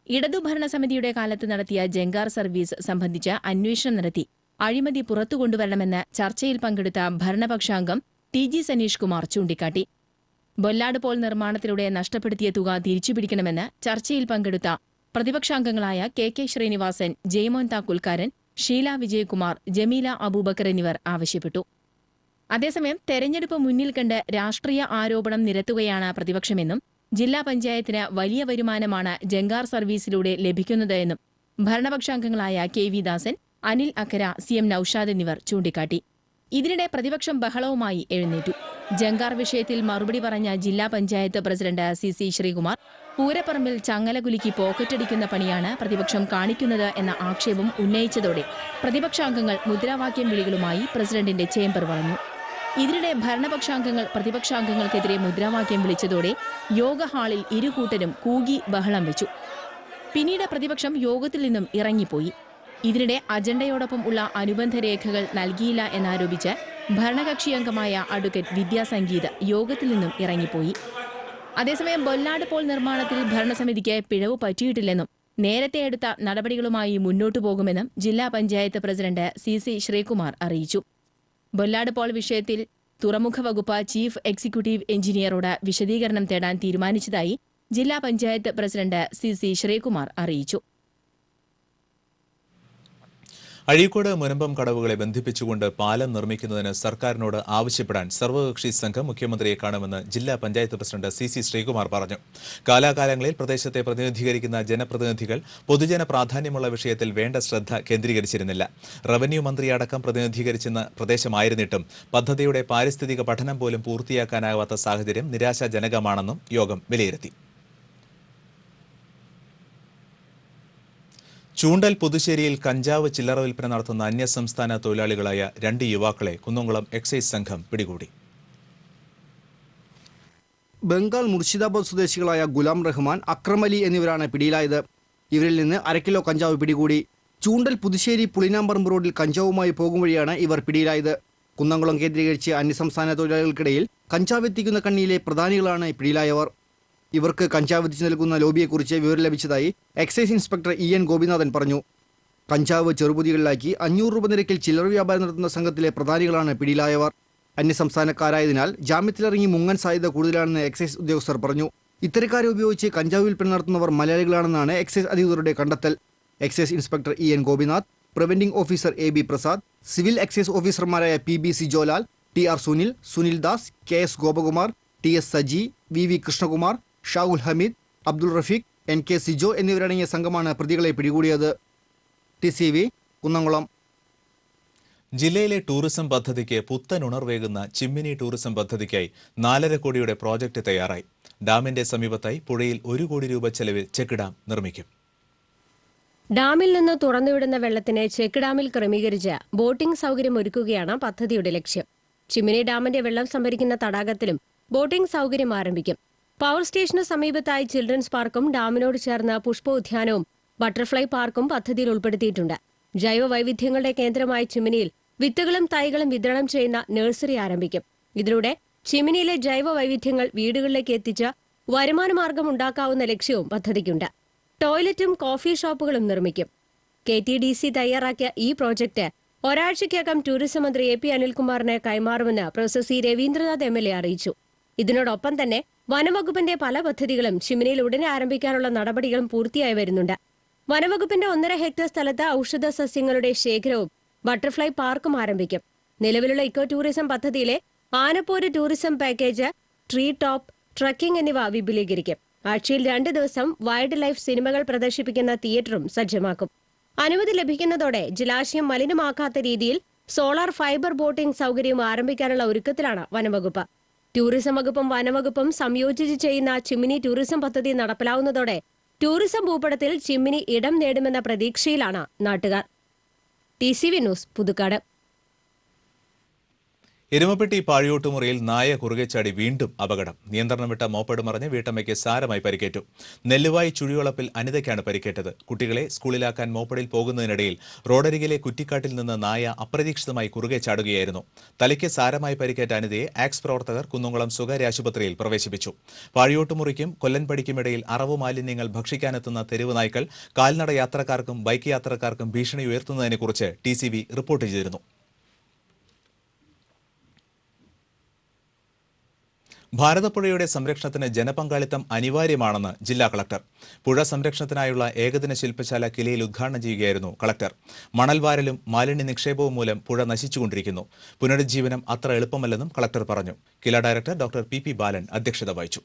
ഇടതുഭരണസമിതിയുടെ കാലത്ത് നടത്തിയ ജങ്കാർ സർവീസ് സംബന്ധിച്ച് അന്വേഷണം നടത്തി അഴിമതി പുറത്തുകൊണ്ടുവരണമെന്ന് ചർച്ചയിൽ പങ്കെടുത്ത ഭരണപക്ഷാംഗം TG സനീഷ് കുമാർ ചൂണ്ടിക്കാട്ടി. ബൊല്ലാഡ് പോൾ നിർമ്മാണത്തിലൂടെ നഷ്ടപ്പെടുത്തിയ തുക തിരിച്ചുപിടിക്കണമെന്ന് ചർച്ചയിൽ പങ്കെടുത്ത പ്രതിപക്ഷാംഗങ്ങളായ KK ശ്രീനിവാസൻ, ജയ്മോൻ താക്കുൽക്കാരൻ, ഷീല വിജയകുമാർ, ജമീല അബൂബക്കർ എന്നിവർ ആവശ്യപ്പെട്ടു. അതേസമയം തെരഞ്ഞെടുപ്പ് മുന്നിൽ കണ്ട് രാഷ്ട്രീയ ആരോപണം നിരത്തുകയാണ് പ്രതിപക്ഷമെന്നും ജില്ലാ പഞ്ചായത്തിന് വലിയ വരുമാനമാണ് ജങ്കാർ സർവീസിലൂടെ ലഭിക്കുന്നത് എന്നും ഭരണപക്ഷാംഗങ്ങളായ KV ദാസൻ, അനിൽ അക്കര, CM നൌഷാദ് എന്നിവർ ചൂണ്ടിക്കാട്ടി. ഇതിനിടെ പ്രതിപക്ഷം ബഹളവുമായി എഴുന്നേറ്റു. ജങ്കാർ വിഷയത്തിൽ മറുപടി പറഞ്ഞ ജില്ലാ പഞ്ചായത്ത് പ്രസിഡന്റ് CC ശ്രീകുമാർ, പൂരപ്പറമ്പിൽ ചങ്ങലകുലുക്കി പോക്കറ്റടിക്കുന്ന പണിയാണ് പ്രതിപക്ഷം കാണിക്കുന്നത് എന്ന ആക്ഷേപം ഉന്നയിച്ചതോടെ പ്രതിപക്ഷാംഗങ്ങൾ മുദ്രാവാക്യം വിളികളുമായി പ്രസിഡന്റിന്റെ ചേംബർ വളഞ്ഞു. ഇതിനിടെ ഭരണപക്ഷാംഗങ്ങൾ പ്രതിപക്ഷാംഗങ്ങൾക്കെതിരെ മുദ്രാവാക്യം വിളിച്ചതോടെ യോഗ ഹാളിൽ ഇരുകൂട്ടരും കൂകി ബഹളം വെച്ചു. പിന്നീട് പ്രതിപക്ഷം യോഗത്തിൽ നിന്നും ഇറങ്ങിപ്പോയി. ഇതിനിടെ അജണ്ടയോടൊപ്പം ഉള്ള അനുബന്ധ രേഖകൾ നൽകിയില്ല എന്നാരോപിച്ച് ഭരണകക്ഷിയംഗമായ അഡ്വക്കേറ്റ് വിദ്യാസംഗീത് യോഗത്തിൽ നിന്നും ഇറങ്ങിപ്പോയി. അതേസമയം ബൊല്ലാട് പോൾ നിർമ്മാണത്തിൽ ഭരണസമിതിക്ക് പിഴവ് പറ്റിയിട്ടില്ലെന്നും നേരത്തെ എടുത്ത നടപടികളുമായി മുന്നോട്ടു പോകുമെന്നും ജില്ലാ പഞ്ചായത്ത് പ്രസിഡന്റ് CC ശ്രീകുമാർ അറിയിച്ചു. ബൊല്ലാട് പോൾ വിഷയത്തിൽ തുറമുഖ വകുപ്പ് ചീഫ് എക്സിക്യൂട്ടീവ് എഞ്ചിനീയറോട് വിശദീകരണം തേടാൻ തീരുമാനിച്ചതായി ജില്ലാ പഞ്ചായത്ത് പ്രസിഡന്റ് CC ശ്രീകുമാർ അറിയിച്ചു. അഴീക്കോട് മുനമ്പം കടവുകളെ ബന്ധിപ്പിച്ചുകൊണ്ട് പാലം നിർമ്മിക്കുന്നതിന് സർക്കാരിനോട് ആവശ്യപ്പെടാൻ സർവകക്ഷി സംഘം മുഖ്യമന്ത്രിയെ കാണുമെന്ന് ജില്ലാ പഞ്ചായത്ത് പ്രസിഡന്റ് CC ശ്രീകുമാർ പറഞ്ഞു. കാലാകാലങ്ങളിൽ പ്രദേശത്തെ പ്രതിനിധീകരിക്കുന്ന ജനപ്രതിനിധികൾ പൊതുജന പ്രാധാന്യമുള്ള വിഷയത്തിൽ വേണ്ട ശ്രദ്ധ കേന്ദ്രീകരിച്ചിരുന്നില്ല. റവന്യൂ മന്ത്രിയടക്കം പ്രതിനിധീകരിച്ചിരുന്ന പ്രദേശമായിരുന്നിട്ടും പദ്ധതിയുടെ പാരിസ്ഥിതിക പഠനം പോലും പൂർത്തിയാക്കാനാവാത്ത സാഹചര്യം നിരാശാജനകമാണെന്നും യോഗം വിലയിരുത്തി. ചൂണ്ടൽ പുതുശ്ശേരിയിൽ കഞ്ചാവ് ചില്ലറ വിൽപ്പന നടത്തുന്ന അന്യസംസ്ഥാന തൊഴിലാളികളായ 2 യുവാക്കളെ കുന്നംകുളം എക്സൈസ് സംഘം പിടികൂടി. ബംഗാൾ മുർഷിദാബാദ് സ്വദേശികളായ ഗുലാം റഹ്മാൻ, അക്രം അലി എന്നിവരാണ് പിടിയിലായത്. ഇവരിൽ നിന്ന് 1/2 കിലോ കഞ്ചാവ് പിടികൂടി. ചൂണ്ടൽ പുതുശ്ശേരി പുളിനാമ്പറമ്പ് റോഡിൽ കഞ്ചാവുമായി പോകും വഴിയാണ് ഇവർ പിടിയിലായത്. കുന്നംകുളം കേന്ദ്രീകരിച്ച് അന്യസംസ്ഥാന തൊഴിലാളികൾക്കിടയിൽ കഞ്ചാവ് എത്തിക്കുന്ന കണ്ണിയിലെ പ്രധാനികളാണ് പിടിയിലായവർ. ഇവർക്ക് കഞ്ചാവ് എത്തിച്ചു നൽകുന്ന ലോബിയെക്കുറിച്ച് വിവരം ലഭിച്ചതായി എക്സൈസ് ഇൻസ്പെക്ടർ EN ഗോപിനാഥൻ പറഞ്ഞു. കഞ്ചാവ് ചെറുപൊതികളിലാക്കി 500 രൂപ നിരക്കിൽ ചില്ലറ വ്യാപാരം നടത്തുന്ന സംഘത്തിലെ പ്രധാനികളാണ് പിടിയിലായവർ. അന്യസംസ്ഥാനക്കാരായതിനാൽ ജാമ്യത്തിലിറങ്ങി മുങ്ങാൻ സാധ്യത കൂടുതലാണെന്ന് എക്സൈസ് ഉദ്യോഗസ്ഥർ പറഞ്ഞു. ഇത്തരക്കാരെ ഉപയോഗിച്ച് കഞ്ചാവ് വിൽപ്പന നടത്തുന്നവർ മലയാളികളാണെന്നാണ് എക്സൈസ് അധികൃതരുടെ കണ്ടെത്തൽ. Excise inspector EN Gopinath, preventing officer AB Prasad, civil excise ഓഫീസർമാരായ PB Sijolal, TR Sunil, Sunil Das, KS Gopakumar, TS Saji, VV Krishnakumar, Shahul Hameed, Abdul Rafeeq, NK Sijo എന്നിവരടങ്ങിയ സംഘമാണ് പ്രതികളെ പിടികൂടിയത്. TCV കുന്നംകുളം. ജില്ലയിലെ ടൂറിസം പദ്ധതിക്ക് പുത്തൻ ഉണർവേകുന്ന ചിമ്മിനി ടൂറിസം പദ്ധതിക്കായി 4.5 കോടിയുടെ പ്രോജക്റ്റ് തയ്യാറായി. ഡാമിന്റെ സമീപത്തായി പുഴയിൽ 1 കോടി രൂപ ചെലവിൽ ചെക്ക് ഡാം നിർമ്മിക്കും. ഡാമിൽ നിന്ന് തുറന്നുവിടുന്ന വെള്ളത്തിന് ചെക്ക് ഡാമിൽ ക്രമീകരിച്ച് ബോട്ടിംഗ് സൗകര്യം ഒരുക്കുകയാണ് പദ്ധതിയുടെ ലക്ഷ്യം. ചിമ്മിനി ഡാമിന്റെ വെള്ളം സംഭരിക്കുന്ന തടാകത്തിലും ബോട്ടിംഗ് സൗകര്യം ആരംഭിക്കും. പവർ സ്റ്റേഷന് സമീപത്തായി ചിൽഡ്രൻസ് പാർക്കും ഡാമിനോട് ചേർന്ന് പുഷ്പോദ്യാനവും ബട്ടർഫ്ലൈ പാർക്കും പദ്ധതിയിൽ ഉൾപ്പെടുത്തിയിട്ടുണ്ട്. ജൈവ വൈവിധ്യങ്ങളുടെ കേന്ദ്രമായ ചിമ്മിനിയിൽ വിത്തുകളും തൈകളും വിതരണം ചെയ്യുന്ന നഴ്സറി ആരംഭിക്കും. ഇതിലൂടെ ചിമ്മിനിയിലെ ജൈവ വൈവിധ്യങ്ങൾ വീടുകളിലേക്ക് എത്തിച്ച് വരുമാനമാർഗം ഉണ്ടാക്കാവുന്ന ലക്ഷ്യവും പദ്ധതിക്കുണ്ട്. ടോയ്ലറ്റും കോഫി ഷോപ്പുകളും നിർമ്മിക്കും. KTDC തയ്യാറാക്കിയ ഈ പ്രോജക്ട് ഒരാഴ്ചയ്ക്കകം ടൂറിസം മന്ത്രി AP അനിൽകുമാറിന് കൈമാറുമെന്ന് പ്രൊഫസർ C രവീന്ദ്രനാഥ് MLA അറിയിച്ചു. ഇതിനോടൊപ്പം തന്നെ വനംവകുപ്പിന്റെ പല പദ്ധതികളും ചിമ്മിനിയിൽ ഉടനെ ആരംഭിക്കാനുള്ള നടപടികളും പൂർത്തിയായി വരുന്നുണ്ട്. വനംവകുപ്പിന്റെ 1.5 ഹെക്ടർ സ്ഥലത്ത് ഔഷധ സസ്യങ്ങളുടെ ശേഖരവും ബട്ടർഫ്ലൈ പാർക്കും ആരംഭിക്കും. നിലവിലുള്ള ഇക്കോ ടൂറിസം പദ്ധതിയിലെ ആനപ്പോര് tourism package, tree top, trekking എന്നിവ വിപുലീകരിക്കും. ആഴ്ചയിൽ 2 ദിവസം വൈൽഡ് ലൈഫ് സിനിമകൾ പ്രദർശിപ്പിക്കുന്ന തിയേറ്ററും സജ്ജമാക്കും. അനുമതി ലഭിക്കുന്നതോടെ ജലാശയം മലിനമാക്കാത്ത രീതിയിൽ സോളാർ ഫൈബർ ബോട്ടിംഗ് സൗകര്യം ആരംഭിക്കാനുള്ള ഒരുക്കത്തിലാണ് വനംവകുപ്പ്. ടൂറിസം വകുപ്പും വനംവകുപ്പും സംയോജിച്ച് ചെയ്യുന്ന ചിമ്മിനി ടൂറിസം പദ്ധതി നടപ്പിലാവുന്നതോടെ ടൂറിസം ഭൂപടത്തിൽ ചിമ്മിനി ഇടം നേടുമെന്ന പ്രതീക്ഷയിലാണ് നാട്ടുകാർ. TCV news, Puthukkad. എരുമപ്പെട്ടി പാഴിയോട്ടുമുറിയിൽ നായ കുറുകെ ചാടി വീണ്ടും അപകടം. നിയന്ത്രണം വിട്ട മോപ്പഡ് മറിഞ്ഞ് വീട്ടമ്മയ്ക്ക് സാരമായി പരിക്കേറ്റു. നെല്ലുവായി ചുഴിവളപ്പിൽ അനിതയ്ക്കാണ് പരിക്കേറ്റത്. കുട്ടികളെ സ്കൂളിലാക്കാൻ മോപ്പഡിൽ പോകുന്നതിനിടയിൽ റോഡരികിലെ കുറ്റിക്കാട്ടിൽ നിന്ന് നായ അപ്രതീക്ഷിതമായി കുറുകെ ചാടുകയായിരുന്നു. തലയ്ക്ക് സാരമായി പരിക്കേറ്റ അനിതയെ ആക്സ് പ്രവർത്തകർ കുന്നംകുളം സ്വകാര്യ ആശുപത്രിയിൽ പ്രവേശിപ്പിച്ചു. പാഴിയോട്ടുമുറിക്കും കൊല്ലൻപടിക്കുമിടയിൽ അറവു മാലിന്യങ്ങൾ ഭക്ഷിക്കാനെത്തുന്ന തെരുവ് നായ്ക്കൾ കാൽനട യാത്രക്കാർക്കും ബൈക്ക് യാത്രക്കാർക്കും ഭീഷണി ഉയർത്തുന്നതിനെക്കുറിച്ച് TCV റിപ്പോർട്ട് ചെയ്തിരുന്നു. ഭാരതപ്പുഴയുടെ സംരക്ഷണത്തിന് ജനപങ്കാളിത്തം അനിവാര്യമാണെന്ന് ജില്ലാ കളക്ടർ. പുഴ സംരക്ഷണത്തിനായുള്ള ഏകദിന ശില്പശാല കിലയിൽ ഉദ്ഘാടനം ചെയ്യുകയായിരുന്നു കളക്ടർ. മണൽവാരലും മാലിന്യ നിക്ഷേപവും മൂലം പുഴ നശിച്ചുകൊണ്ടിരിക്കുന്നു. പുനരുജ്ജീവനം അത്ര എളുപ്പമല്ലെന്നും കളക്ടർ പറഞ്ഞു. കില ഡയറക്ടർ ഡോക്ടർ PP ബാലൻ അധ്യക്ഷത വഹിച്ചു.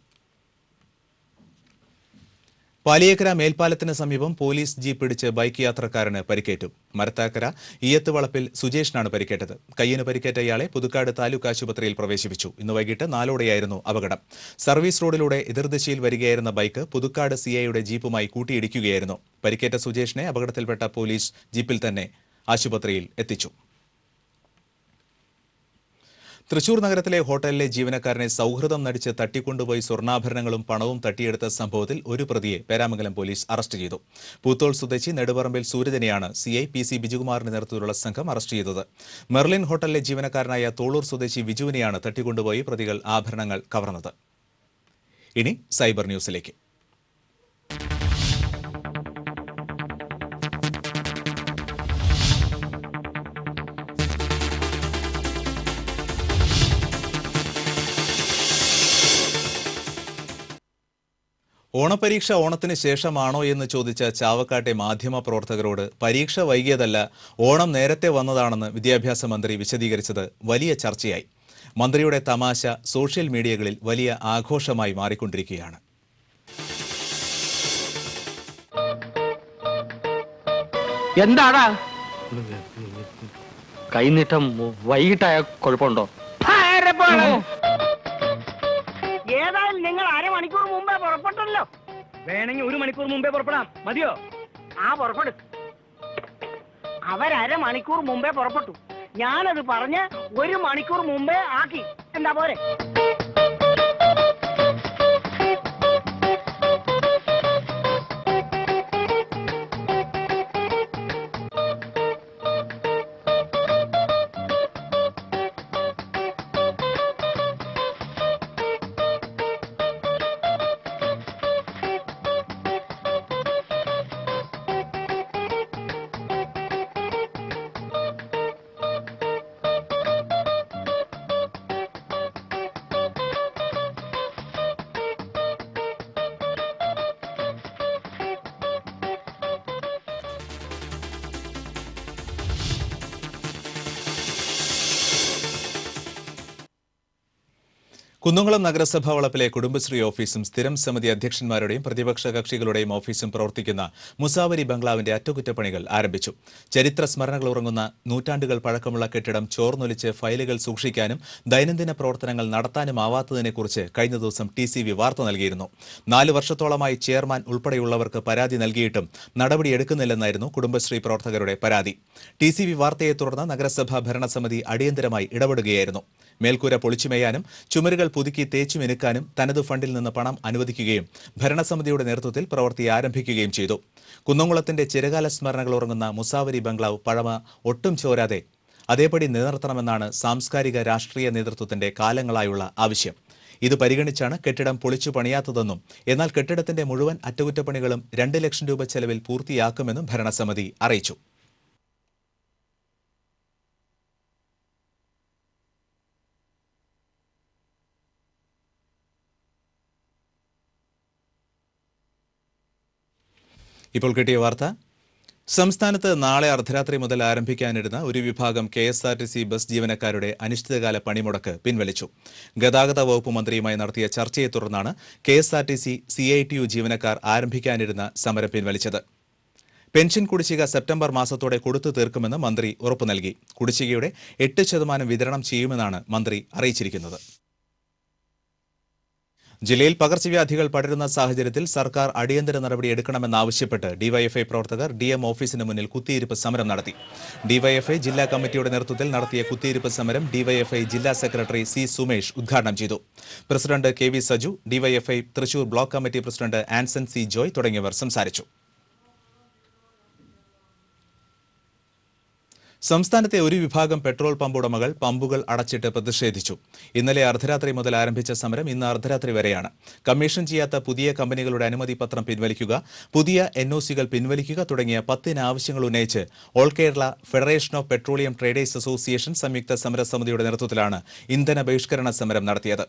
പാലിയേക്കര മേൽപ്പാലത്തിന് സമീപം പോലീസ് ജീപ്പ് ഇടിച്ച് ബൈക്ക് യാത്രക്കാരന് പരിക്കേറ്റു. മരത്താക്കര ഈയത്ത് വളപ്പിൽ സുജേഷിനാണ് പരിക്കേറ്റത്. കയ്യിന് പരിക്കേറ്റ ഇയാളെ പുതുക്കാട് താലൂക്ക് ആശുപത്രിയിൽ പ്രവേശിപ്പിച്ചു. ഇന്ന് വൈകിട്ട് 4:00ഓടെയായിരുന്നു അപകടം. സർവീസ് റോഡിലൂടെ എതിർദിശയിൽ വരികയായിരുന്ന ബൈക്ക് പുതുക്കാട് CIയുടെ ജീപ്പുമായി കൂട്ടിയിടിക്കുകയായിരുന്നു. പരിക്കേറ്റ സുജേഷിനെ അപകടത്തിൽപ്പെട്ട പോലീസ് ജീപ്പിൽ തന്നെ ആശുപത്രിയിൽ എത്തിച്ചു. തൃശൂർ നഗരത്തിലെ ഹോട്ടലിലെ ജീവനക്കാരനെ സൗഹൃദം നടിച്ച് തട്ടിക്കൊണ്ടുപോയി സ്വർണ്ണാഭരണങ്ങളും പണവും തട്ടിയെടുത്ത സംഭവത്തിൽ ഒരു പ്രതിയെ പേരാമംഗലം പോലീസ് അറസ്റ്റ് ചെയ്തു. പൂത്തോൾ സ്വദേശി നെടുപറമ്പിൽ സൂരജിനെയാണ് സിഐ PC ബിജുകുമാറിന്റെ നേതൃത്വത്തിലുള്ള സംഘം അറസ്റ്റ് ചെയ്തത്. മെർലിൻ ഹോട്ടലിലെ ജീവനക്കാരനായ തോളൂർ സ്വദേശി വിജുവിനെയാണ് തട്ടിക്കൊണ്ടുപോയി പ്രതികൾ ആഭരണങ്ങൾ കവർന്നത്. ഇനി സൈബർ ന്യൂസിലേക്ക്. ഓണപരീക്ഷ ഓണത്തിന് ശേഷമാണോ എന്ന് ചോദിച്ച ചാവക്കാട്ടെ മാധ്യമപ്രവർത്തകരോട് പരീക്ഷ വൈകിയതല്ല, ഓണം നേരത്തെ വന്നതാണെന്ന് വിദ്യാഭ്യാസ മന്ത്രി വിശദീകരിച്ചത് വലിയ ചർച്ചയായി. മന്ത്രിയുടെ തമാശ സോഷ്യൽ മീഡിയകളിൽ വലിയ ആഘോഷമായി മാറിക്കൊണ്ടിരിക്കുകയാണ്. എന്താടാ കൈനീട്ടം വൈകിട്ടായ കുഴപ്പമുണ്ടോ? ഏതായാലും നിങ്ങൾ അരമണിക്കൂർ മുമ്പേ പുറപ്പെട്ടല്ലോ. വേണമെങ്കിൽ 1 മണിക്കൂർ മുമ്പേ പുറപ്പെടാം. മതിയോ? പുറപ്പെടും. അവരമണിക്കൂർ മുമ്പേ പുറപ്പെട്ടു. ഞാനത് പറഞ്ഞ് 1 മണിക്കൂർ മുമ്പേ ആക്കി. എന്താ പോരെ? കുന്നംകുളം നഗരസഭാ വളപ്പിലെ കുടുംബശ്രീ ഓഫീസും സ്ഥിരം സമിതി അധ്യക്ഷന്മാരുടെയും പ്രതിപക്ഷ കക്ഷികളുടെയും ഓഫീസും പ്രവർത്തിക്കുന്ന മുസാവരി ബംഗ്ലാവിന്റെ അറ്റകുറ്റപ്പണികൾ ആരംഭിച്ചു. ചരിത്ര സ്മരണകൾ ഉറങ്ങുന്ന നൂറ്റാണ്ടുകൾ പഴക്കമുള്ള കെട്ടിടം ചോർന്നൊലിച്ച് ഫയലുകൾ സൂക്ഷിക്കാനും ദൈനംദിന പ്രവർത്തനങ്ങൾ നടത്താനുമാവാത്തതിനെക്കുറിച്ച് കഴിഞ്ഞ ദിവസം TCV വാർത്ത നൽകിയിരുന്നു. 4 വർഷത്തോളമായി ചെയർമാൻ ഉൾപ്പെടെയുള്ളവർക്ക് പരാതി നൽകിയിട്ടും നടപടിയെടുക്കുന്നില്ലെന്നായിരുന്നു കുടുംബശ്രീ പ്രവർത്തകരുടെ പരാതി. TCV വാർത്തയെ തുടർന്ന് നഗരസഭാ ഭരണസമിതി അടിയന്തരമായി ഇടപെടുകയായിരുന്നു. മേൽക്കൂര പൊളിച്ചുമേയാനും ചുമരുകൾ പുതുക്കി തേച്ചുമിനുക്കാനും തനത് ഫണ്ടിൽ നിന്ന് പണം അനുവദിക്കുകയും ഭരണസമിതിയുടെ നേതൃത്വത്തിൽ പ്രവൃത്തി ആരംഭിക്കുകയും ചെയ്തു. കുന്നംകുളത്തിന്റെ ചിരകാല സ്മരണകൾ ഉറങ്ങുന്ന മുസാവരി ബംഗ്ലാവ് പഴമ ഒട്ടും ചോരാതെ അതേപടി നിലനിർത്തണമെന്നാണ് സാംസ്കാരിക രാഷ്ട്രീയ നേതൃത്വത്തിന്റെ കാലങ്ങളായുള്ള ആവശ്യം. ഇത് പരിഗണിച്ചാണ് കെട്ടിടം പൊളിച്ചു പണിയാത്തതെന്നും എന്നാൽ കെട്ടിടത്തിന്റെ മുഴുവൻ അറ്റകുറ്റപ്പണികളും 2 ലക്ഷം രൂപ ചെലവിൽ പൂർത്തിയാക്കുമെന്നും ഭരണസമിതി അറിയിച്ചു. ഇപ്പോൾ കിട്ടിയ വാർത്ത. സംസ്ഥാനത്ത് നാളെ അർദ്ധരാത്രി മുതൽ ആരംഭിക്കാനിരുന്ന ഒരു വിഭാഗം KSRTC ബസ് ജീവനക്കാരുടെ അനിശ്ചിതകാല പണിമുടക്ക് പിൻവലിച്ചു. ഗതാഗത വകുപ്പ് മന്ത്രിയുമായി നടത്തിയ ചർച്ചയെ തുടർന്നാണ് KSRTC CITU ജീവനക്കാർ ആരംഭിക്കാനിരുന്ന സമരം പിൻവലിച്ചത്. പെൻഷൻ കുടിശ്ശിക സെപ്റ്റംബർ മാസത്തോടെ കൊടുത്തു തീർക്കുമെന്ന് മന്ത്രി ഉറപ്പു നൽകി. കുടിശ്ശികയുടെ 8% വിതരണം ചെയ്യുമെന്നാണ് മന്ത്രി അറിയിച്ചിരിക്കുന്നത്. ജില്ലയിൽ പകർച്ചവ്യാധികൾ പടരുന്ന സാഹചര്യത്തിൽ സർക്കാർ അടിയന്തര നടപടി എടുക്കണമെന്നാവശ്യപ്പെട്ട് ഡിവൈഎഫ്ഐ പ്രവർത്തകർ DM ഓഫീസിന് മുന്നിൽ കുത്തിയിരിപ്പ് സമരം നടത്തി. ഡിവൈഎഫ്ഐ ജില്ലാ കമ്മിറ്റിയുടെ നേതൃത്വത്തിൽ നടത്തിയ കുത്തിയിരിപ്പ് സമരം ഡിവൈഎഫ്ഐ ജില്ലാ സെക്രട്ടറി C. സുമേഷ് ഉദ്ഘാടനം ചെയ്തു. President KV Saju, DYFI Thrissur block committee president Anson C. Joy തുടങ്ങിയവർ സംസാരിച്ചു. സംസ്ഥാനത്തെ ഒരു വിഭാഗം പെട്രോൾ പമ്പ് ഉടമകൾ പമ്പുകൾ അടച്ചിട്ട് പ്രതിഷേധിച്ചു. ഇന്നലെ അർദ്ധരാത്രി മുതൽ ആരംഭിച്ച സമരം ഇന്ന് അർദ്ധരാത്രി വരെയാണ്. കമ്മീഷൻ ചെയ്യാത്ത പുതിയ കമ്പനികളുടെ അനുമതി പത്രം പിൻവലിക്കുക, പുതിയ NOCകൾ പിൻവലിക്കുക തുടങ്ങിയ 10 ആവശ്യങ്ങൾ ഉന്നയിച്ച് all Kerala federation of petroleum traders association സംയുക്ത സമരസമിതിയുടെ നേതൃത്വത്തിലാണ് ഇന്ധന ബഹിഷ്കരണ സമരം നടത്തിയത്.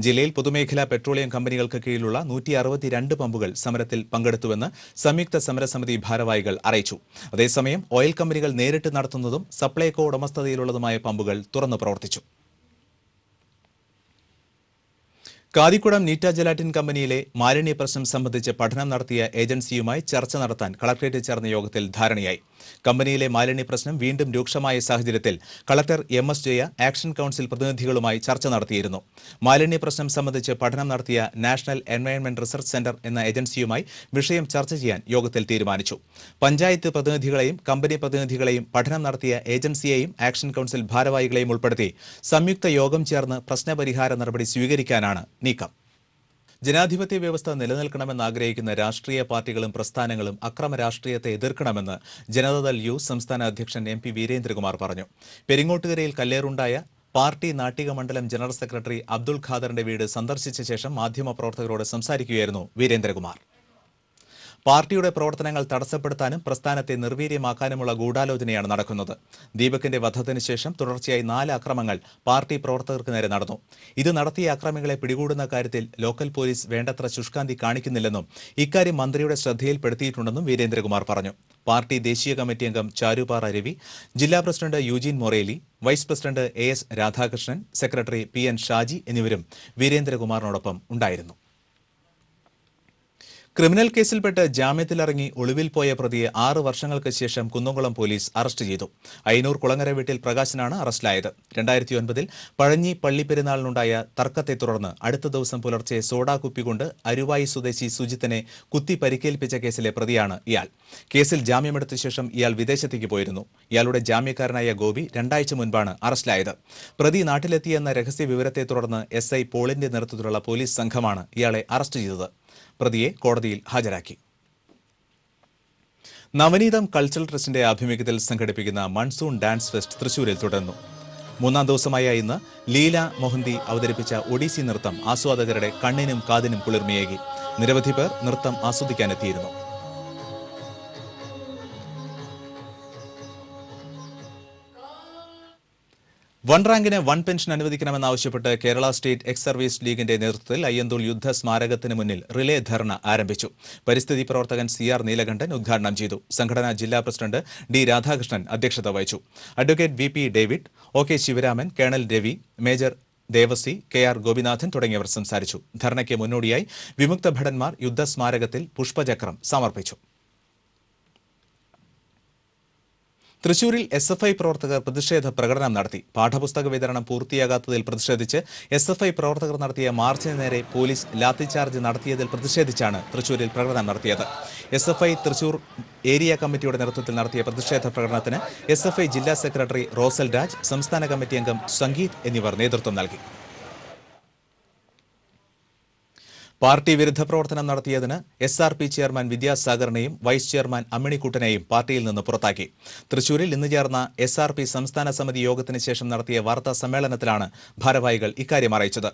ജില്ലയിൽ പൊതുമേഖലാ പെട്രോളിയം കമ്പനികൾക്ക് കീഴിലുള്ള 162 പമ്പുകൾ സമരത്തിൽ പങ്കെടുത്തുവെന്ന് സംയുക്ത സമരസമിതി ഭാരവാഹികൾ അറിയിച്ചു. അതേസമയം ഓയിൽ കമ്പനികൾ നേരിട്ട് നടത്തുന്നതും സപ്ലൈകോ ഉടമസ്ഥതയിലുള്ളതുമായ പമ്പുകൾ തുറന്നു പ്രവർത്തിച്ചു. കാതിക്കുടം നീറ്റ ജലാറ്റിൻ കമ്പനിയിലെ മാലിന്യ പ്രശ്നം സംബന്ധിച്ച് പഠനം നടത്തിയ ഏജൻസിയുമായി ചർച്ച നടത്താൻ കളക്ടറേറ്റിൽ ചേർന്ന യോഗത്തിൽ ധാരണയായി. കമ്പനിയിലെ മാലിന്യ പ്രശ്നം വീണ്ടും രൂക്ഷമായ സാഹചര്യത്തിൽ collector MS Jaya action council പ്രതിനിധികളുമായി ചർച്ച നടത്തിയിരുന്നു. മാലിന്യ പ്രശ്നം സംബന്ധിച്ച് പഠനം നടത്തിയ നാഷണൽ എൻവയോൺമെന്റ് റിസർച്ച് സെന്റർ എന്ന ഏജൻസിയുമായി വിഷയം ചർച്ച ചെയ്യാൻ യോഗത്തിൽ തീരുമാനിച്ചു. പഞ്ചായത്ത് പ്രതിനിധികളെയും കമ്പനി പ്രതിനിധികളെയും പഠനം നടത്തിയ ഏജൻസിയെയും ആക്ഷൻ കൌൺസിൽ ഭാരവാഹികളെയും ഉൾപ്പെടുത്തി സംയുക്ത യോഗം ചേർന്ന് പ്രശ്നപരിഹാര നടപടി സ്വീകരിക്കാനാണ് നീക്കം. ജനാധിപത്യ വ്യവസ്ഥ നിലനിൽക്കണമെന്ന് ആഗ്രഹിക്കുന്ന രാഷ്ട്രീയ പാർട്ടികളും പ്രസ്ഥാനങ്ങളും അക്രമ രാഷ്ട്രീയത്തെ എതിർക്കണമെന്ന് ജനതാദൾ യു സംസ്ഥാന അധ്യക്ഷൻ MP വീരേന്ദ്രകുമാർ പറഞ്ഞു. പെരിങ്ങോട്ടുകരയിൽ കല്ലേറുണ്ടായ പാർട്ടി നാട്ടിക മണ്ഡലം ജനറൽ സെക്രട്ടറി അബ്ദുൾ ഖാദറിന്റെ വീട് സന്ദർശിച്ച ശേഷം മാധ്യമപ്രവർത്തകരോട് സംസാരിക്കുകയായിരുന്നു വീരേന്ദ്രകുമാർ. പാർട്ടിയുടെ പ്രവർത്തനങ്ങൾ തടസ്സപ്പെടുത്താനും പ്രസ്ഥാനത്തെ നിർവീര്യമാക്കാനുമുള്ള ഗൂഢാലോചനയാണ് നടക്കുന്നത്. ദീപകിന്റെ വധത്തിന് ശേഷം തുടർച്ചയായി 4 അക്രമങ്ങൾ പാർട്ടി പ്രവർത്തകർക്ക് നേരെ നടന്നു. ഇത് നടത്തിയ അക്രമികളെ പിടികൂടുന്ന കാര്യത്തിൽ ലോക്കൽ പോലീസ് വേണ്ടത്ര ശുഷ്കാന്തി കാണിക്കുന്നില്ലെന്നും ഇക്കാര്യം മന്ത്രിയുടെ ശ്രദ്ധയിൽപ്പെടുത്തിയിട്ടുണ്ടെന്നും വീരേന്ദ്രകുമാർ പറഞ്ഞു. പാർട്ടി ദേശീയ കമ്മിറ്റി അംഗം ചാരുപാറ രവി, ജില്ലാ president Eugene Moreli, vice president AS Radhakrishnan, secretary PN Shaji എന്നിവരും വീരേന്ദ്രകുമാറിനോടൊപ്പം ഉണ്ടായിരുന്നു. ക്രിമിനൽ കേസിൽപ്പെട്ട് ജാമ്യത്തിലിറങ്ങി ഒളിവിൽ പോയ പ്രതിയെ 6 വർഷങ്ങൾക്ക് ശേഷം കുന്നംകുളം പോലീസ് അറസ്റ്റ് ചെയ്തു. അയ്യന്നൂർ കുളങ്ങര വീട്ടിൽ പ്രകാശനാണ് അറസ്റ്റിലായത്. 2009 പഴഞ്ഞി പള്ളിപ്പെരുന്നാളിനുണ്ടായ തർക്കത്തെ തുടർന്ന് അടുത്ത ദിവസം പുലർച്ചെ സോഡാ കുപ്പികൊണ്ട് അരുവായി സ്വദേശി സുജിത്തിനെ കുത്തി പരിക്കേൽപ്പിച്ച കേസിലെ പ്രതിയാണ് ഇയാൾ. കേസിൽ ജാമ്യമെടുത്ത ശേഷം ഇയാൾ വിദേശത്തേക്ക് പോയിരുന്നു. ഇയാളുടെ ജാമ്യക്കാരനായ ഗോപി 2 ആഴ്ച മുൻപാണ് അറസ്റ്റിലായത്. പ്രതി നാട്ടിലെത്തിയെന്ന രഹസ്യ വിവരത്തെ തുടർന്ന് SI പോളിന്റെ നേതൃത്വത്തിലുള്ള പോലീസ് സംഘമാണ് ഇയാളെ അറസ്റ്റ് ചെയ്തത്. പ്രതിയെ കോടതിയിൽ ഹാജരാക്കി. നവനീതം കൾച്ചറൽ ട്രസ്റ്റിന്റെ ആഭിമുഖ്യത്തിൽ സംഘടിപ്പിക്കുന്ന മൺസൂൺ ഡാൻസ് ഫെസ്റ്റ് തൃശൂരിൽ തുടർന്നു. 3ാം ദിവസമായ ഇന്ന് ലീല മൊഹന്തി അവതരിപ്പിച്ച ഒഡീസി നൃത്തം ആസ്വാദകരുടെ കണ്ണിനും കാതിനും കുളിർമയേകി. നിരവധി പേർ നൃത്തം ആസ്വദിക്കാനെത്തിയിരുന്നു. വൺ റാങ്കിന് വൺ പെൻഷൻ അനുവദിക്കണമെന്നാവശ്യപ്പെട്ട് കേരള സ്റ്റേറ്റ് എക്സ് സർവീസ് ലീഗിന്റെ നേതൃത്വത്തിൽ അയ്യന്തോൾ യുദ്ധ സ്മാരകത്തിന് മുന്നിൽ റിലേ ധർണ ആരംഭിച്ചു. പരിസ്ഥിതി പ്രവർത്തകൻ CR നീലകണ്ഠൻ ഉദ്ഘാടനം ചെയ്തു. സംഘടനാ ജില്ലാ പ്രസിഡന്റ് D രാധാകൃഷ്ണൻ അധ്യക്ഷത വഹിച്ചു. Advocate VP David, OK Sivaraman, colonel Ravi, major Devasi, KR Gopinathan തുടങ്ങിയവർ സംസാരിച്ചു. ധർണയ്ക്ക് മുന്നോടിയായി വിമുക്ത ഭടന്മാർ യുദ്ധസ്മാരകത്തിൽ പുഷ്പചക്രം സമർപ്പിച്ചു. തൃശൂരിൽ SFI പ്രവർത്തകർ പ്രതിഷേധ പ്രകടനം നടത്തി. പാഠപുസ്തക വിതരണം പൂർത്തിയാകാത്തതിൽ പ്രതിഷേധിച്ച് SFI പ്രവർത്തകർ നടത്തിയ മാർച്ചിന് നേരെ പോലീസ് ലാത്തിചാർജ് നടത്തിയതിൽ പ്രതിഷേധിച്ചാണ് തൃശൂരിൽ പ്രകടനം നടത്തിയത്. SFI തൃശൂർ ഏരിയ കമ്മിറ്റിയുടെ നേതൃത്വത്തിൽ നടത്തിയ പ്രതിഷേധ പ്രകടനത്തിന് SFI ജില്ലാ സെക്രട്ടറി റോസൽ രാജ്, സംസ്ഥാന കമ്മിറ്റി അംഗം സംഗീത് എന്നിവർ നേതൃത്വം നൽകി. പാർട്ടി വിരുദ്ധ പ്രവർത്തനം നടത്തിയതിന് SRP ചെയർമാൻ വിദ്യാസാഗറിനെയും വൈസ് ചെയർമാൻ അമ്മിണിക്കുട്ടനെയും പാർട്ടിയിൽ നിന്ന് പുറത്താക്കി. തൃശൂരിൽ ഇന്ന് ചേർന്ന SRP സംസ്ഥാന സമിതി യോഗത്തിന് ശേഷം നടത്തിയ വാർത്താ സമ്മേളനത്തിലാണ് ഭാരവാഹികൾ ഇക്കാര്യം അറിയിച്ചത്.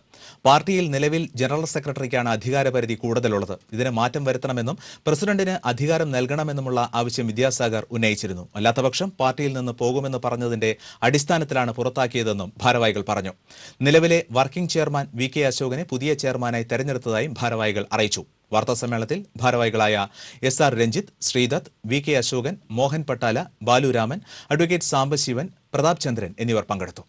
പാർട്ടിയിൽ നിലവിൽ ജനറൽ സെക്രട്ടറിക്കാണ് അധികാരപരിധി കൂടുതലുള്ളത്. ഇതിന് മാറ്റം വരുത്തണമെന്നും പ്രസിഡന്റിന് അധികാരം നൽകണമെന്നുമുള്ള ആവശ്യം വിദ്യാസാഗർ ഉന്നയിച്ചിരുന്നു. അല്ലാത്തപക്ഷം പാർട്ടിയിൽ നിന്ന് പോകുമെന്ന് പറഞ്ഞതിന്റെ അടിസ്ഥാനത്തിലാണ് പുറത്താക്കിയതെന്നും ഭാരവാഹികൾ പറഞ്ഞു. നിലവിലെ വർക്കിംഗ് ചെയർമാൻ VK അശോകനെ പുതിയ ചെയർമാനായി തെരഞ്ഞെടുത്തതായി ഭാരവാഹികൾ അറിയിച്ചു. വാർത്താസമ്മേളനത്തിൽ ഭാരവാഹികളായ SR Ranjith, Sreedath, VK Ashokan, Mohan Pattala, Baluraman, advocate Sambasivan, Prathap Chandran എന്നിവർ പങ്കെടുത്തു.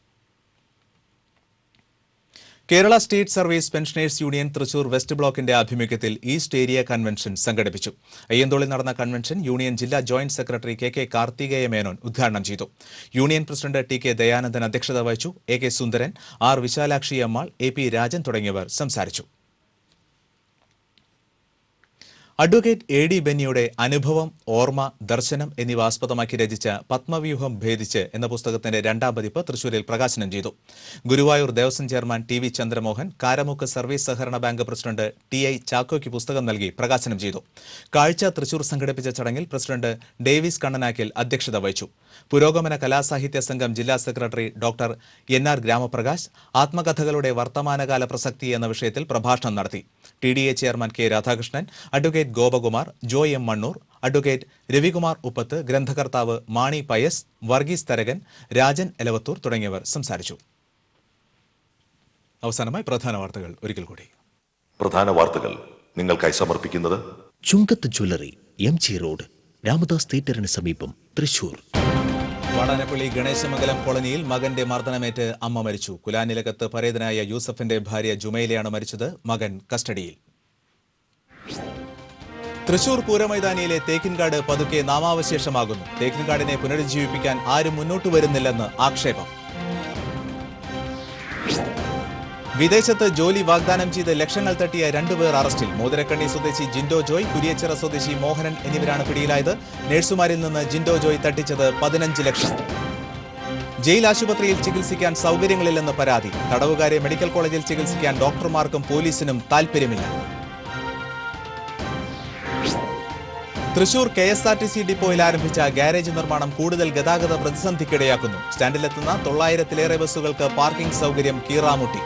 Kerala state service pensioners union Thrissur west ബ്ലോക്കിന്റെ ആഭിമുഖ്യത്തിൽ ഈസ്റ്റ് ഏരിയ കൺവെൻഷൻ സംഘടിപ്പിച്ചു. അയ്യന്തോളിൽ നടന്ന കൺവെൻഷൻ യൂണിയൻ ജില്ലാ joint secretary KK Karthikeya Menon ഉദ്ഘാടനം ചെയ്തു. യൂണിയൻ പ്രസിഡന്റ് TK ദയാനന്ദൻ അധ്യക്ഷത വഹിച്ചു. AK സുന്ദരൻ, R വിശാലാക്ഷി അമ്മാൾ, AP രാജൻ തുടങ്ങിയവർ സംസാരിച്ചു. അഡ്വക്കേറ്റ് AD ബെന്നിയുടെ അനുഭവം, ഓർമ്മ, ദർശനം എന്നിവ ആസ്പദമാക്കി രചിച്ച പത്മവ്യൂഹം ഭേദിച്ച് എന്ന പുസ്തകത്തിന്റെ 2ാം പതിപ്പ് തൃശൂരിൽ പ്രകാശനം ചെയ്തു. Guruvayur Devaswom chairman TV Chandramohan, Karamukku service സഹകരണ ബാങ്ക് പ്രസിഡന്റ് TI ചാക്കോയ്ക്ക് പുസ്തകം നൽകി പ്രകാശനം ചെയ്തു. കാഴ്ച തൃശൂർ സംഘടിപ്പിച്ച ചടങ്ങിൽ പ്രസിഡന്റ് ഡേവിസ് കണ്ണനാക്കിൽ അധ്യക്ഷത വഹിച്ചു. പുരോഗമന കലാസാഹിത്യ സംഘം ജില്ലാ സെക്രട്ടറി ഡോക്ടർ NR ഗ്രാമപ്രകാശ് ആത്മകഥകളുടെ വർത്തമാനകാല പ്രസക്തി എന്ന വിഷയത്തിൽ പ്രഭാഷണം നടത്തി. TDA chairman K Radhakrishnan, advocate Gopakumar, Joy M Mannur, advocate Ravikumar Uppath, ഗ്രന്ഥകർത്താവ് മാണി പയസ്, വർഗീസ് തരകൻ, രാജൻ എലവത്തൂർ തുടങ്ങിയവർ സംസാരിച്ചു. അവസാനമായി പ്രധാന വാർത്തകൾ ഒരിക്കൽ കൂടി. പ്രധാന വാർത്തകൾ നിങ്ങൾക്കായി സമർപ്പിക്കുന്നത് ചുങ്കത്ത് ജ്വല്ലറി, MG റോഡ്, രാമദാസ് തിയേറ്ററിന് സമീപം, തൃശൂർ. വാടാനപ്പള്ളി ഗണേശമംഗലം കോളനിയിൽ മകന്റെ മർദ്ദനമേറ്റ് അമ്മ മരിച്ചു. കുലാനിലകത്ത് പരേതനായ യൂസഫിന്റെ ഭാര്യ ജുമൈലയാണ് മരിച്ചത്. മകൻ കസ്റ്റഡിയിൽ. തൃശൂർ പൂരമൈതാനിയിലെ തേക്കിൻകാട് പതുക്കെ നാമാവശേഷമാകുന്നു. തേക്കിൻകാടിനെ പുനരുജ്ജീവിപ്പിക്കാൻ ആരും മുന്നോട്ട് വരുന്നില്ലെന്ന് ആക്ഷേപം. വിദേശത്ത് ജോലി വാഗ്ദാനം ചെയ്ത് ലക്ഷങ്ങൾ തട്ടിയ രണ്ടുപേർ അറസ്റ്റിൽ. മോതിരക്കണ്ണി സ്വദേശി ജിൻഡോ ജോയ്, കുരിയച്ചിറ സ്വദേശി മോഹനൻ എന്നിവരാണ് പിടിയിലായത്. നഴ്സുമാരിൽ നിന്ന് ജിൻഡോ ജോയ് തട്ടിച്ചത് 15 ലക്ഷം. ജയിൽ ആശുപത്രിയിൽ ചികിത്സിക്കാൻ സൗകര്യങ്ങളില്ലെന്ന് പരാതി. തടവുകാരെ മെഡിക്കൽ കോളേജിൽ ചികിത്സിക്കാൻ ഡോക്ടർമാർക്കും പോലീസിനും താൽപര്യമില്ല. തൃശൂർ KSRTC ഡിപ്പോയിൽ ആരംഭിച്ച ഗാരേജ് നിർമ്മാണം കൂടുതൽ ഗതാഗത പ്രതിസന്ധിക്കിടയാക്കുന്നു. സ്റ്റാൻഡിലെത്തുന്ന 900-ലേറെ ബസ്സുകൾക്ക് പാർക്കിംഗ് സൗകര്യം കീറാമുട്ടി.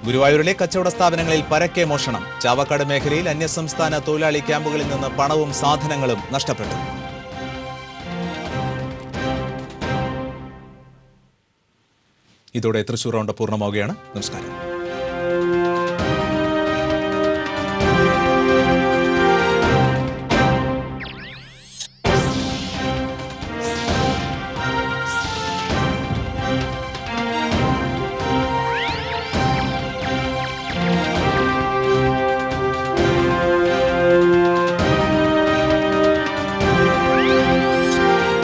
ഗുരുവായൂരിലെ കച്ചവട സ്ഥാപനങ്ങളിൽ പരക്കെ മോഷണം. ചാവക്കാട് മേഖലയിൽ അന്യസംസ്ഥാന തൊഴിലാളി ക്യാമ്പുകളിൽ നിന്ന് പണവും സാധനങ്ങളും നഷ്ടപ്പെട്ടു. ഇതോടെ തൃശൂർ റൗണ്ട് പൂർണ്ണമാവുകയാണ്. നമസ്കാരം.